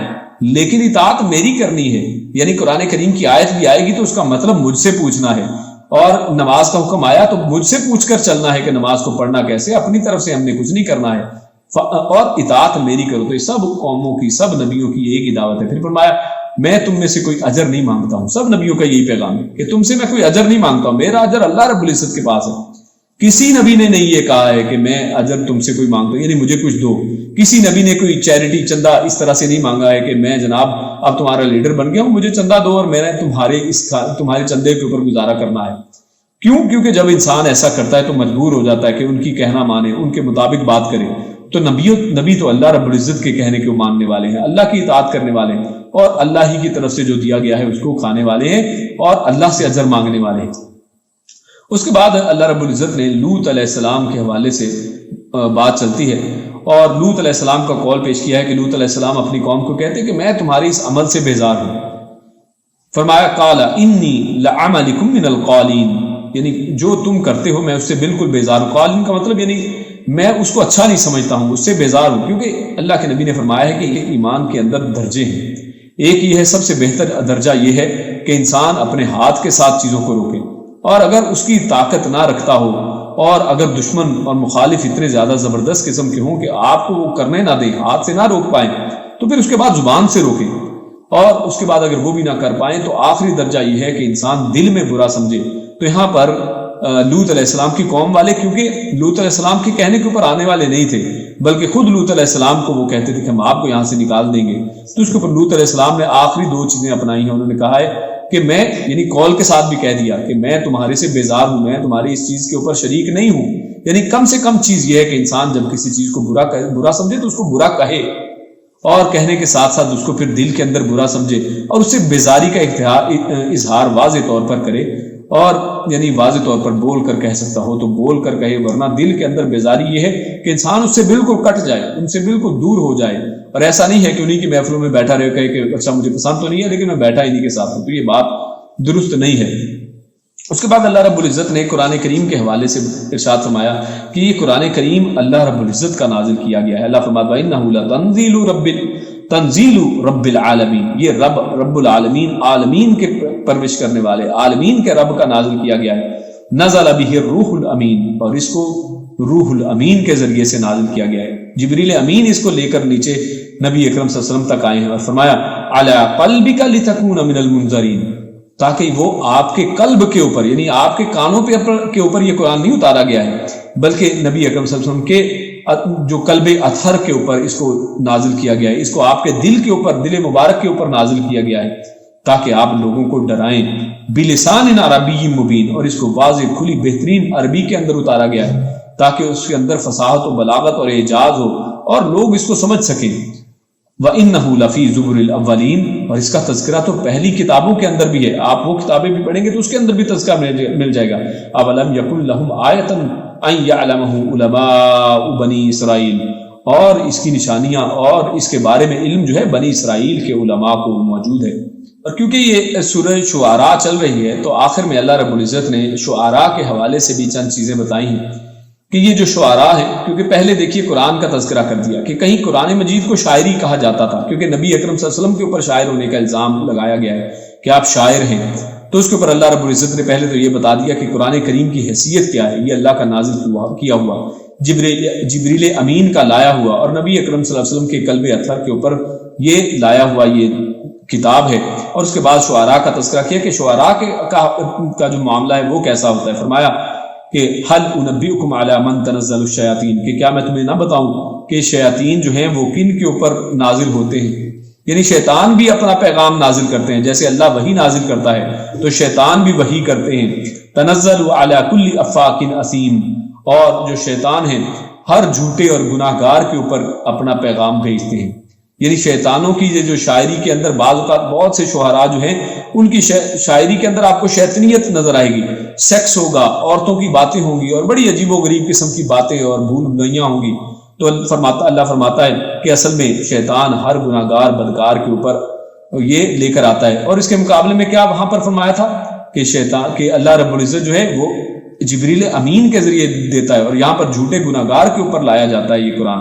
S2: لیکن اطاعت میری کرنی ہے۔ یعنی قرآن کریم کی آیت بھی آئے گی تو اس کا مطلب مجھ سے پوچھنا ہے، اور نماز کا حکم آیا تو مجھ سے پوچھ کر چلنا ہے کہ نماز کو پڑھنا کیسے، اپنی طرف سے ہم نے کچھ نہیں کرنا ہے، اور اطاعت میری کرو۔ تو یہ سب قوموں کی، سب نبیوں کی ایک ہی دعوت ہے۔ پھر فرمایا میں تم میں سے کوئی اجر نہیں مانگتا ہوں، سب نبیوں کا یہی پیغام ہے کہ تم سے میں کوئی اجر نہیں مانگتا ہوں، میرا اجر اللہ رب العزت کے پاس ہے۔ کسی نبی نے نہیں یہ کہا ہے کہ میں اجر تم سے کوئی مانگتا ہوں، یعنی مجھے کچھ دو۔ کسی نبی نے کوئی چیریٹی چندہ اس طرح سے نہیں مانگا ہے کہ میں جناب اب تمہارا لیڈر بن گیا ہوں، مجھے چندہ دو اور میں نے تمہارے چندے کے اوپر گزارا کرنا ہے۔ کیوں؟ کیونکہ جب انسان ایسا کرتا ہے تو مجبور ہو جاتا ہے کہ ان کی کہنا مانے، ان کے مطابق بات کرے۔ تو نبی تو اللہ رب العزت کے کہنے کو ماننے والے ہیں، اللہ کی اطاعت کرنے والے ہیں، اور اللہ ہی کی طرف سے جو دیا گیا ہے اس کو کھانے والے ہیں، اور اللہ سے اجر مانگنے والے ہیں۔ اس کے بعد اللہ رب العزت نے لوط علیہ السلام کے حوالے سے بات چلتی ہے، اور لوط علیہ السلام کا قول پیش کیا ہے کہ لوط علیہ السلام اپنی قوم کو کہتے ہیں کہ میں تمہاری اس عمل سے بیزار ہوں۔ فرمایا قال انی لعملکم من القالین، یعنی جو تم کرتے ہو میں اس سے بالکل بیزار ہوں۔ قالین کا مطلب یعنی میں اس کو اچھا نہیں سمجھتا ہوں، اس سے بیزار ہوں، کیونکہ اللہ کے نبی نے فرمایا ہے کہ ایمان کے اندر درجے ہیں۔ ایک یہ ہے، سب سے بہتر درجہ یہ ہے کہ انسان اپنے ہاتھ کے ساتھ چیزوں کو روکے، اور اگر اس کی طاقت نہ رکھتا ہو، اور اگر دشمن اور مخالف اتنے زیادہ زبردست قسم کے ہوں کہ آپ کو وہ کرنے نہ دیں، ہاتھ سے نہ روک پائیں، تو پھر اس کے بعد زبان سے روکیں، اور اس کے بعد اگر وہ بھی نہ کر پائیں تو آخری درجہ یہ ہے کہ انسان دل میں برا سمجھے۔ تو یہاں پر لوط علیہ السلام کی قوم والے، کیونکہ لوط علیہ السلام کے کہنے کے اوپر آنے والے نہیں تھے، بلکہ خود لوط علیہ السلام کو وہ کہتے تھے کہ ہم آپ کو یہاں سے نکال دیں گے، تو اس کے اوپر لوط علیہ السلام نے آخری دو چیزیں اپنائی ہیں۔ انہوں نے کہا ہے کہ میں، یعنی قول کے ساتھ بھی کہہ دیا کہ میں تمہارے سے بیزار ہوں، میں تمہاری اس چیز کے اوپر شریک نہیں ہوں۔ یعنی کم سے کم چیز یہ ہے کہ انسان جب کسی چیز کو برا سمجھے تو اس کو برا کہے، اور کہنے کے ساتھ ساتھ اس کو پھر دل کے اندر برا سمجھے، اور اس سے بیزاری کا اظہار واضح طور پر کرے، اور یعنی واضح طور پر بول کر کہہ سکتا ہو تو بول کر کہے، ورنہ دل کے اندر بیزاری یہ ہے کہ انسان اس سے بالکل کٹ جائے، ان سے بالکل دور ہو جائے، اور ایسا نہیں ہے کہ انہی کی محفلوں میں بیٹھا رہے، کہے کہ اچھا مجھے پسند تو نہیں ہے لیکن میں بیٹھا انہی کے ساتھ ہوں، تو یہ بات درست نہیں ہے۔ اس کے بعد اللہ رب العزت نے قرآن کریم کے حوالے سے ارشاد فرمایا کہ یہ قرآن کریم اللہ رب العزت کا نازل کیا گیا ہے۔ اللہ فرماتا ہے وَإِنَّهُ تنزیل رب العالمین، یہ رب العالمین، عالمین کے پرورش کرنے والے، عالمین کے رب کا نازل کیا گیا ہے۔ نزل بہ الروح الامین، اور اس کو روح الامین کے ذریعے سے نازل کیا گیا ہے۔ جبریل امین اس کو لے کر نیچے نبی اکرم صلی اللہ علیہ وسلم تک آئے ہیں، اور فرمایا علی قلبک لتکون من المنذرین، تاکہ وہ آپ کے قلب کے اوپر، یعنی آپ کے کانوں کے اوپر یہ قرآن نہیں اتارا گیا ہے، بلکہ نبی اکرم صلی اللہ علیہ وسلم کے جو قلب اطہر کے اوپر اس کو نازل کیا گیا ہے، اس کو آپ کے دل کے اوپر، دل مبارک کے اوپر نازل کیا گیا ہے، تاکہ آپ لوگوں کو ڈرائیں۔ بلسان عربی مبین، اور اس کو واضح کھلی بہترین عربی کے اندر اتارا گیا ہے، تاکہ اس کے اندر فصاحت و بلاغت اور اعجاز ہو اور لوگ اس کو سمجھ سکیں۔ وَإِنَّهُ لَفِي زُبُرِ الْأَوَّلِينَ، اور اس کا تذکرہ تو پہلی کتابوں کے اندر بھی ہے، آپ وہ کتابیں بھی پڑھیں گے تو اس کے اندر بھی تذکرہ مل جائے گا۔ أَوَلَمْ يَكُنْ لَهُمْ آيَةً أَن يَعْلَمَهُ عُلَمَاءُ بَنِي إِسرَائِيل، اور اس کی نشانیاں اور اس کے بارے میں علم جو ہے بنی اسرائیل کے علماء کو موجود ہے۔ اور کیونکہ یہ سورہ شعراء چل رہی ہے تو آخر میں اللہ رب العزت نے شعراء کے حوالے سے بھی چند چیزیں بتائی ہیں کہ یہ جو شعراء ہیں، کیونکہ پہلے دیکھیے قرآن کا تذکرہ کر دیا کہ کہیں قرآن مجید کو شاعری کہا جاتا تھا، کیونکہ نبی اکرم صلی اللہ علیہ وسلم کے اوپر شاعر ہونے کا الزام لگایا گیا ہے کہ آپ شاعر ہیں، تو اس کے اوپر اللہ رب العزت نے پہلے تو یہ بتا دیا کہ قرآن کریم کی حیثیت کیا ہے، یہ اللہ کا نازل کیا ہوا جبریل امین کا لایا ہوا اور نبی اکرم صلی اللہ علیہ وسلم کے قلب اطہر کے اوپر یہ لایا ہوا یہ کتاب ہے۔ اور اس کے بعد شعراء کا تذکرہ کیا کہ شعراء کا جو معاملہ ہے وہ کیسا ہوتا ہے۔ فرمایا کہ حل انبئکم علی من تنزل الشیاطین، کہ کیا میں تمہیں نہ بتاؤں کہ شیاطین جو ہیں وہ کن کے اوپر نازل ہوتے ہیں، یعنی شیطان بھی اپنا پیغام نازل کرتے ہیں، جیسے اللہ وحی نازل کرتا ہے تو شیطان بھی وحی کرتے ہیں۔ تنزل علی کل افاک اثیم، اور جو شیطان ہیں ہر جھوٹے اور گناہ گار کے اوپر اپنا پیغام بھیجتے ہیں، یعنی شیطانوں کی یہ جو شاعری کے اندر بعض اوقات بہت سے شعراء جو ہیں ان کی شاعری کے اندر آپ کو شیطنیت نظر آئے گی، سیکس ہوگا، عورتوں کی باتیں ہوں گی اور بڑی عجیب و غریب قسم کی باتیں اور بھول بھلائیاں ہوں گی، تو اللہ فرماتا ہے کہ اصل میں شیطان ہر گناہ گار بدکار کے اوپر یہ لے کر آتا ہے۔ اور اس کے مقابلے میں کیا وہاں پر فرمایا تھا کہ شیطان کہ اللہ رب العزت جو ہے وہ جبریل امین کے ذریعے دیتا ہے، اور یہاں پر جھوٹے گناہ گار کے اوپر لایا جاتا ہے یہ قرآن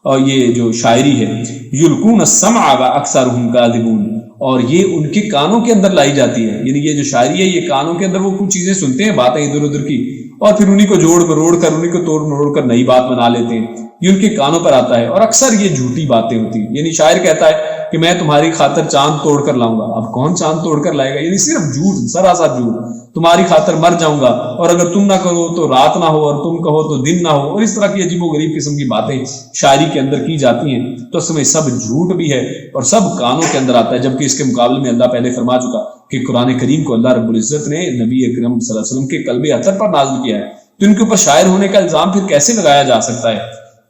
S2: اور یہ جو شاعری ہے۔ یلقون السمع واکثرهم کاذبون، اور یہ ان کے کانوں کے اندر لائی جاتی ہے، یعنی یہ جو شاعری ہے یہ کانوں کے اندر وہ کچھ چیزیں سنتے ہیں، باتیں ادھر ادھر کی، اور پھر انہیں کو جوڑ مروڑ کر انہیں کو توڑ مروڑ کر نئی بات بنا لیتے ہیں، یہ ان کے کانوں پر آتا ہے، اور اکثر یہ جھوٹی باتیں ہوتی ہیں۔ یعنی شاعر کہتا ہے کہ میں تمہاری خاطر چاند توڑ کر لاؤں گا، اب کون چاند توڑ کر لائے گا، یعنی صرف جھوٹ، سراسر جھوٹ، تمہاری خاطر مر جاؤں گا، اور اگر تم نہ کرو تو رات نہ ہو، اور تم کہو تو دن نہ ہو، اور اس طرح کی عجیب و غریب قسم کی باتیں شاعری کے اندر کی جاتی ہیں، تو اس میں سب جھوٹ بھی ہے اور سب کانوں کے اندر آتا ہے، جبکہ اس کے مقابلے میں اللہ پہلے فرما چکا کہ قرآن کریم کو اللہ رب العزت نے نبی اکرم صلی اللہ علیہ وسلم کے قلب اطہر پر نازل کیا ہے، تو ان کے اوپر شاعر ہونے کا الزام پھر کیسے لگایا جا سکتا ہے؟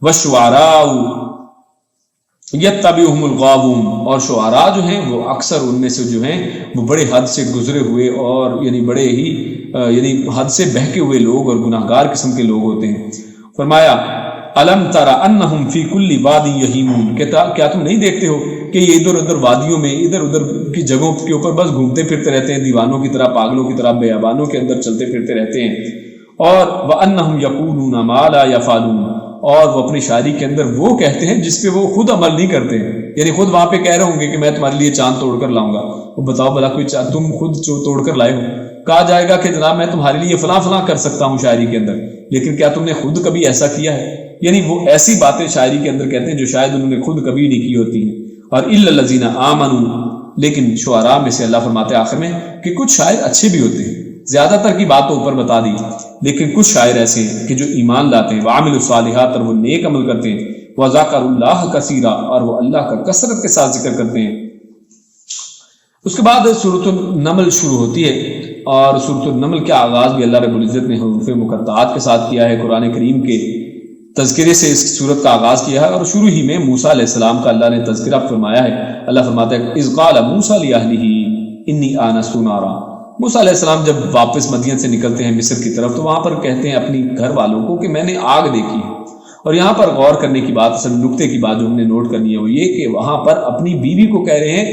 S2: وَالشُّعَرَاءُ یتبعہم الغاوون، اور شعراء جو ہیں وہ اکثر ان میں سے جو ہیں وہ بڑے حد سے گزرے ہوئے اور یعنی بڑے ہی یعنی حد سے بہکے ہوئے لوگ اور گناہ گار قسم کے لوگ ہوتے ہیں۔ فرمایا الم تر انہم فی کل واد یہیمون، کیا تم نہیں دیکھتے ہو کہ یہ ادھر ادھر وادیوں میں ادھر ادھر کی جگہوں کے اوپر بس گھومتے پھرتے رہتے ہیں، دیوانوں کی طرح، پاگلوں کی طرح بیابانوں کے اندر چلتے پھرتے رہتے ہیں۔ اور وانہم یقولون ما لا یفعلون، اور وہ اپنی شاعری کے اندر وہ کہتے ہیں جس پہ وہ خود عمل نہیں کرتے ہیں، یعنی خود وہاں پہ کہہ رہے ہوں گے کہ میں تمہارے لیے چاند توڑ کر لاؤں گا، وہ بتاؤ بھلا کوئی تم خود توڑ کر لائے ہو؟ کہا جائے گا کہ جناب میں تمہارے لیے فلاں فلاں کر سکتا ہوں شاعری کے اندر، لیکن کیا تم نے خود کبھی ایسا کیا ہے؟ یعنی وہ ایسی باتیں شاعری کے اندر کہتے ہیں جو شاید انہوں نے خود کبھی نہیں کی ہوتی ہیں۔ اور الا الذین آمنوا، لیکن شعراء میں سے اللہ فرماتے ہیں آخر میں کہ کچھ شاعر اچھے بھی ہوتے ہیں، زیادہ تر کی بات تو اوپر بتا دی، لیکن کچھ شاعر ایسے ہیں کہ جو ایمان لاتے ہیں، وعملوا الصالحات، اور وہ نیک عمل کرتے ہیں، وذکروا اللہ کثیرا، اور وہ اللہ کا کثرت کے ساتھ ذکر کرتے ہیں۔ اس کے بعد سورۃ النمل شروع ہوتی ہے، اور سورۃ النمل کا آغاز بھی اللہ رب العزت نے حروف مقطعات کے ساتھ کیا ہے، قرآن کریم کے تذکرے سے اس سورت کا آغاز کیا ہے، اور شروع ہی میں موسیٰ علیہ السلام کا اللہ نے تذکرہ فرمایا ہے۔ اللہ فرماتا ہے اذ قال موسیٰ لأہلہ انی آنست نارا، موسیٰ علیہ السلام جب واپس مدین سے نکلتے ہیں مصر کی طرف، تو وہاں پر کہتے ہیں اپنی گھر والوں کو کہ میں نے آگ دیکھی ہے۔ اور یہاں پر غور کرنے کی بات، اصل نکتے کی بات جو ہم نے نوٹ کرنی ہے وہ یہ کہ وہاں پر اپنی بیوی کو کہہ رہے ہیں،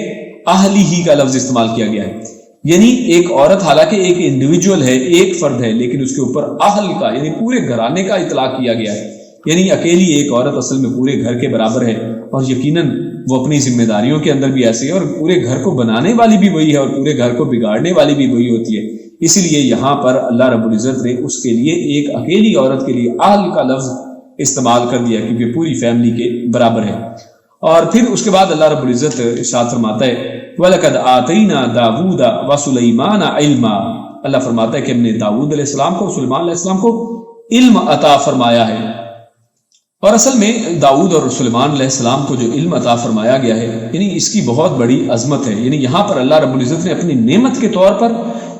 S2: اہلی ہی کا لفظ استعمال کیا گیا ہے، یعنی ایک عورت حالانکہ ایک انڈیویجول ہے، ایک فرد ہے، لیکن اس کے اوپر اہل کا یعنی پورے گھرانے کا اطلاق کیا گیا ہے، یعنی اکیلی ایک عورت اصل میں پورے گھر کے برابر ہے، اور یقیناً وہ اپنی ذمہ داریوں کے اندر بھی ایسے ہے، اور پورے گھر کو بنانے والی بھی وہی ہے اور پورے گھر کو بگاڑنے والی بھی وہی ہوتی ہے۔ اسی لیے یہاں پر اللہ رب العزت نے اس کے لیے ایک اکیلی عورت کے لیے اہل کا لفظ استعمال کر دیا، کیونکہ پوری فیملی کے برابر ہے۔ اور پھر اس کے بعد اللہ رب العزت ارشاد فرماتا ہے وَلَقَدْ آتَيْنَا دَاوُودَ وَسُلَيْمَانَ عِلْمًا، اللہ فرماتا ہے کہ ہم نے داؤد علیہ السلام کو، سلیمان علیہ السلام کو علم عطا فرمایا ہے۔ اور اصل میں داؤد اور سلیمان علیہ السلام کو جو علم عطا فرمایا گیا ہے، یعنی اس کی بہت بڑی عظمت ہے، یعنی یہاں پر اللہ رب العزت نے اپنی نعمت کے طور پر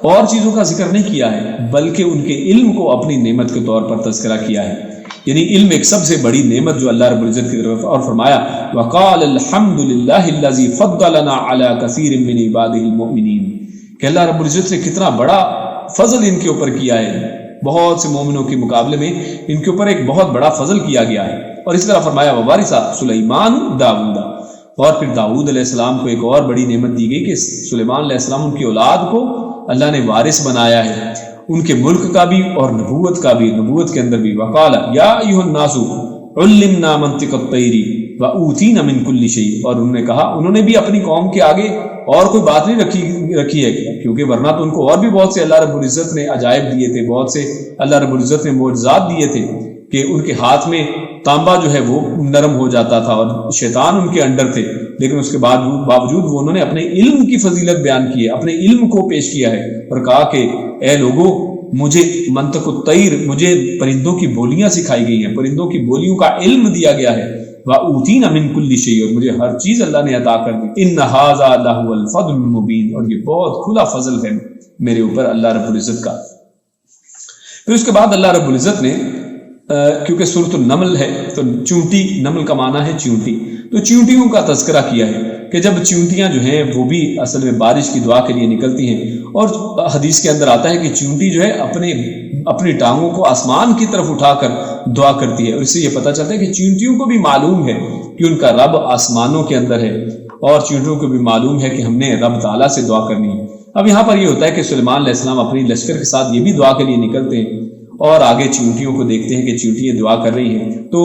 S2: اور چیزوں کا ذکر نہیں کیا ہے، بلکہ ان کے علم کو اپنی نعمت کے طور پر تذکرہ کیا ہے، یعنی علم ایک سب سے بڑی نعمت جو اللہ رب العزت کی طرف، اور فرمایا وَقَالَ الْحَمْدُ لِلَّهِ الَّذِي فَضَّلَنَا عَلَى كَثِيرٍ مِّنْ عِبَادِهِ الْمُؤْمِنِينَ، کہ اللہ رب العزت نے کتنا بڑا فضل ان کے اوپر کیا ہے، بہت سے مومنوں کے مقابلے میں ان کے اوپر ایک بہت بڑا فضل کیا گیا ہے۔ اور اس طرح فرمایا وَوَارِثَ سُلَيْمَانُ داؤد، اور پھر داؤد علیہ السلام کو ایک اور بڑی نعمت دی گئی کہ سلیمان علیہ السلام ان کی اولاد کو اللہ نے وارث بنایا ہے۔ ان کے ملک کا بھی اور نبوت کا بھی، نبوت کے اندر بھی۔ وقال یا ایھا الناس علمنا منطق الطیر واوتینا من کل شیء، اور انہوں نے کہا، انہوں نے بھی اپنی قوم کے آگے اور کوئی بات نہیں رکھی ہے، کیونکہ ورنہ تو ان کو اور بھی بہت سے اللہ رب العزت نے عجائب دیے تھے، بہت سے اللہ رب العزت نے معجزات دیے تھے کہ ان کے ہاتھ میں تانبا جو ہے وہ نرم ہو جاتا تھا اور شیطان ان کے انڈر تھے، لیکن اس کے باوجود وہ انہوں نے اپنے علم کی فضیلت بیان کی ہے، اپنے علم کو پیش کیا ہے اور کہا کہ اے لوگوں، مجھے منطق الطیر، مجھے پرندوں کی بولیاں سکھائی گئی ہیں، پرندوں کی بولیوں کا علم دیا گیا ہے، وَأُوتِينَ مِن كُلِّ شَيْءٍ، اور مجھے ہر چیز اللہ نے عطا کر دی، إِنَّ هَذَا لَهُوَ الْفَضْلُ الْمُبِينُ، اور یہ بہت کھلا فضل ہے میرے اوپر اللہ رب العزت کا۔ پھر اس کے بعد اللہ رب العزت نے کیونکہ سورۃ النمل ہے تو چونٹی، نمل کا معنی ہے چونٹی، تو چونٹیوں کا تذکرہ کیا ہے کہ جب چونٹیاں جو ہیں وہ بھی اصل میں بارش کی دعا کے لیے نکلتی ہیں، اور حدیث کے اندر آتا ہے کہ چونٹی جو ہے اپنی ٹانگوں کو آسمان کی طرف اٹھا کر دعا کرتی ہے، اور اس سے یہ پتہ چلتا ہے کہ چونٹیوں کو بھی معلوم ہے کہ ان کا رب آسمانوں کے اندر ہے، اور چونٹیوں کو بھی معلوم ہے کہ ہم نے رب تعالیٰ سے دعا کرنی ہے۔ اب یہاں پر یہ ہوتا ہے کہ سلیمان علیہ السلام اپنی لشکر کے ساتھ یہ بھی دعا کے لیے نکلتے ہیں، اور آگے چونٹیوں کو دیکھتے ہیں کہ چونٹیاں دعا کر رہی ہیں، تو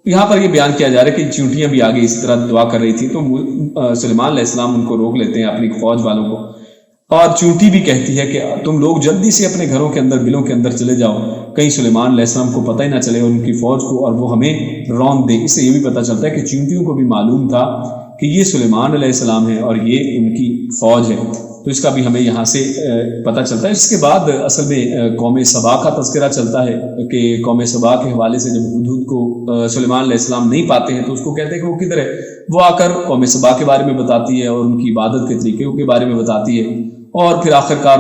S2: یہاں پر یہ بیان کیا جا رہا ہے کہ چونٹیاں بھی آگے اس طرح دعا کر رہی تھی، تو سلیمان علیہ السلام ان کو روک لیتے ہیں، اپنی فوج والوں کو، اور چونٹی بھی کہتی ہے کہ تم لوگ جلدی سے اپنے گھروں کے اندر، بلوں کے اندر چلے جاؤ، کہیں سلیمان علیہ السلام کو پتہ ہی نہ چلے اور ان کی فوج کو، اور وہ ہمیں رون دے۔ اس سے یہ بھی پتہ چلتا ہے کہ چونٹیوں کو بھی معلوم تھا کہ یہ سلیمان علیہ السلام ہے اور یہ ان کی فوج ہے، تو اس کا بھی ہمیں یہاں سے پتہ چلتا ہے۔ اس کے بعد اصل میں قوم سبا کا تذکرہ چلتا ہے کہ قوم سبا کے حوالے سے جب ہدہد کو سلیمان علیہ السلام نہیں پاتے ہیں تو اس کو کہتے ہیں کہ وہ کدھر ہے، وہ آ کر قوم سبا کے بارے میں بتاتی ہے اور ان کی عبادت کے طریقے کے بارے میں بتاتی ہے، اور پھر آخرکار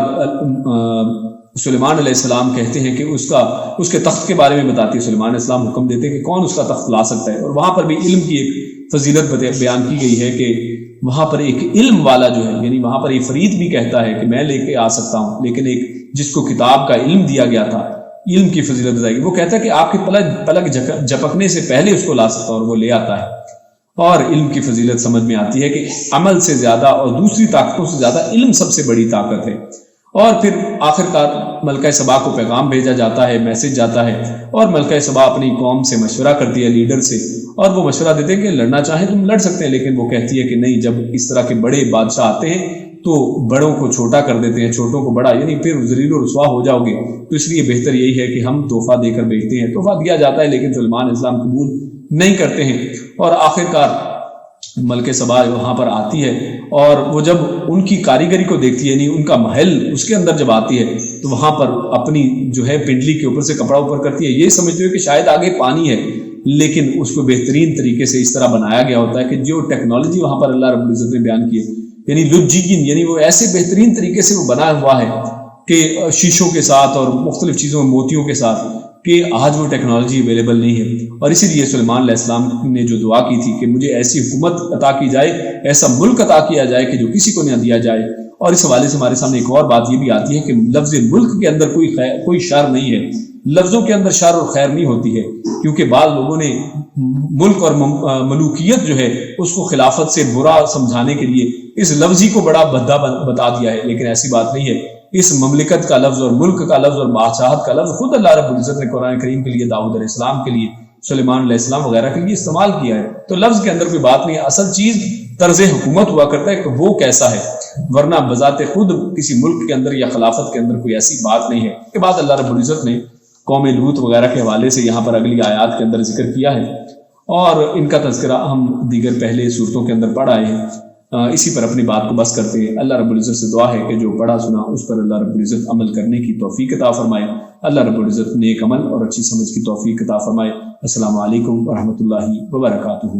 S2: سلیمان علیہ السلام کہتے ہیں کہ اس کے تخت کے بارے میں بتاتی ہے، سلیمان علیہ السلام حکم دیتے ہیں کہ کون اس کا تخت لا سکتا ہے، اور وہاں پر بھی علم کی ایک فضیلت بیان کی گئی ہے کہ وہاں پر ایک علم والا جو ہے، یعنی وہاں پر ایک فرید بھی کہتا ہے کہ میں لے کے آ سکتا ہوں، لیکن ایک جس کو کتاب کا علم دیا گیا تھا، علم کی فضیلت بتائی گئی، وہ کہتا ہے کہ آپ کے پلک جھپکنے سے پہلے اس کو لا سکتا ہوں، اور وہ لے آتا ہے۔ اور علم کی فضیلت سمجھ میں آتی ہے کہ عمل سے زیادہ اور دوسری طاقتوں سے زیادہ علم سب سے بڑی طاقت ہے۔ اور پھر آخرکار ملکہ سبا کو پیغام بھیجا جاتا ہے، میسج جاتا ہے، اور ملکہ سبا اپنی قوم سے مشورہ کرتی ہے، لیڈر سے، اور وہ مشورہ دیتے ہیں کہ لڑنا چاہیں تم لڑ سکتے ہیں، لیکن وہ کہتی ہے کہ نہیں، جب اس طرح کے بڑے بادشاہ آتے ہیں تو بڑوں کو چھوٹا کر دیتے ہیں، چھوٹوں کو بڑا، یعنی پھر ذلیل و رسوا ہو جاؤ گے، تو اس لیے بہتر یہی ہے کہ ہم تحفہ دے کر بھیجتے ہیں۔ تحفہ دیا جاتا ہے لیکن سلیمان علیہ السلام قبول نہیں کرتے ہیں، اور آخرکار ملکہ سبا وہاں پر آتی ہے، اور وہ جب ان کی کاریگری کو دیکھتی ہے، یعنی ان کا محل اس کے اندر جب آتی ہے تو وہاں پر اپنی جو ہے پنڈلی کے اوپر سے کپڑا اوپر کرتی ہے، یہ سمجھتے ہوئے کہ شاید آگے پانی ہے، لیکن اس کو بہترین طریقے سے اس طرح بنایا گیا ہوتا ہے کہ جو ٹیکنالوجی وہاں پر اللہ رب العزت نے بیان کی ہے، یعنی لجین، یعنی وہ ایسے بہترین طریقے سے وہ بنا ہوا ہے کہ شیشوں کے ساتھ اور مختلف چیزوں موتیوں کے ساتھ، کہ آج وہ ٹیکنالوجی اویلیبل نہیں ہے، اور اسی لیے سلیمان علیہ السلام نے جو دعا کی تھی کہ مجھے ایسی حکومت عطا کی جائے، ایسا ملک عطا کیا جائے کہ جو کسی کو نہ دیا جائے۔ اور اس حوالے سے ہمارے سامنے ایک اور بات یہ بھی آتی ہے کہ لفظ ملک کے اندر کوئی شر نہیں ہے، لفظوں کے اندر شر اور خیر نہیں ہوتی ہے، کیونکہ بعض لوگوں نے ملک اور ملوکیت جو ہے اس کو خلافت سے برا سمجھانے کے لیے اس لفظی کو بڑا بھدا بتا دیا ہے، لیکن ایسی بات نہیں ہے۔ اس مملکت کا لفظ اور ملک کا لفظ اور بادشاہت کا لفظ خود اللہ رب العزت نے قرآن کریم کے لیے، داؤد علیہ السلام کے لیے، سلیمان علیہ السلام وغیرہ کے لیے استعمال کیا ہے، تو لفظ کے اندر کوئی بات نہیں ہے، اصل چیز طرز حکومت ہوا کرتا ہے کہ وہ کیسا ہے، ورنہ بذات خود کسی ملک کے اندر یا خلافت کے اندر کوئی ایسی بات نہیں ہے۔ اس کے بعد اللہ رب العزت نے قوم لوط وغیرہ کے حوالے سے یہاں پر اگلی آیات کے اندر ذکر کیا ہے، اور ان کا تذکرہ ہم دیگر پہلے صورتوں کے اندر پڑھ آئے ہیں۔ اسی پر اپنی بات کو بس کرتے ہیں۔ اللہ رب العزت سے دعا ہے کہ جو پڑھا سنا اس پر اللہ رب العزت عمل کرنے کی توفیق عطا فرمائے، اللہ رب العزت نیک عمل اور اچھی سمجھ کی توفیق عطا فرمائے۔ السلام علیکم ورحمۃ اللہ وبرکاتہ۔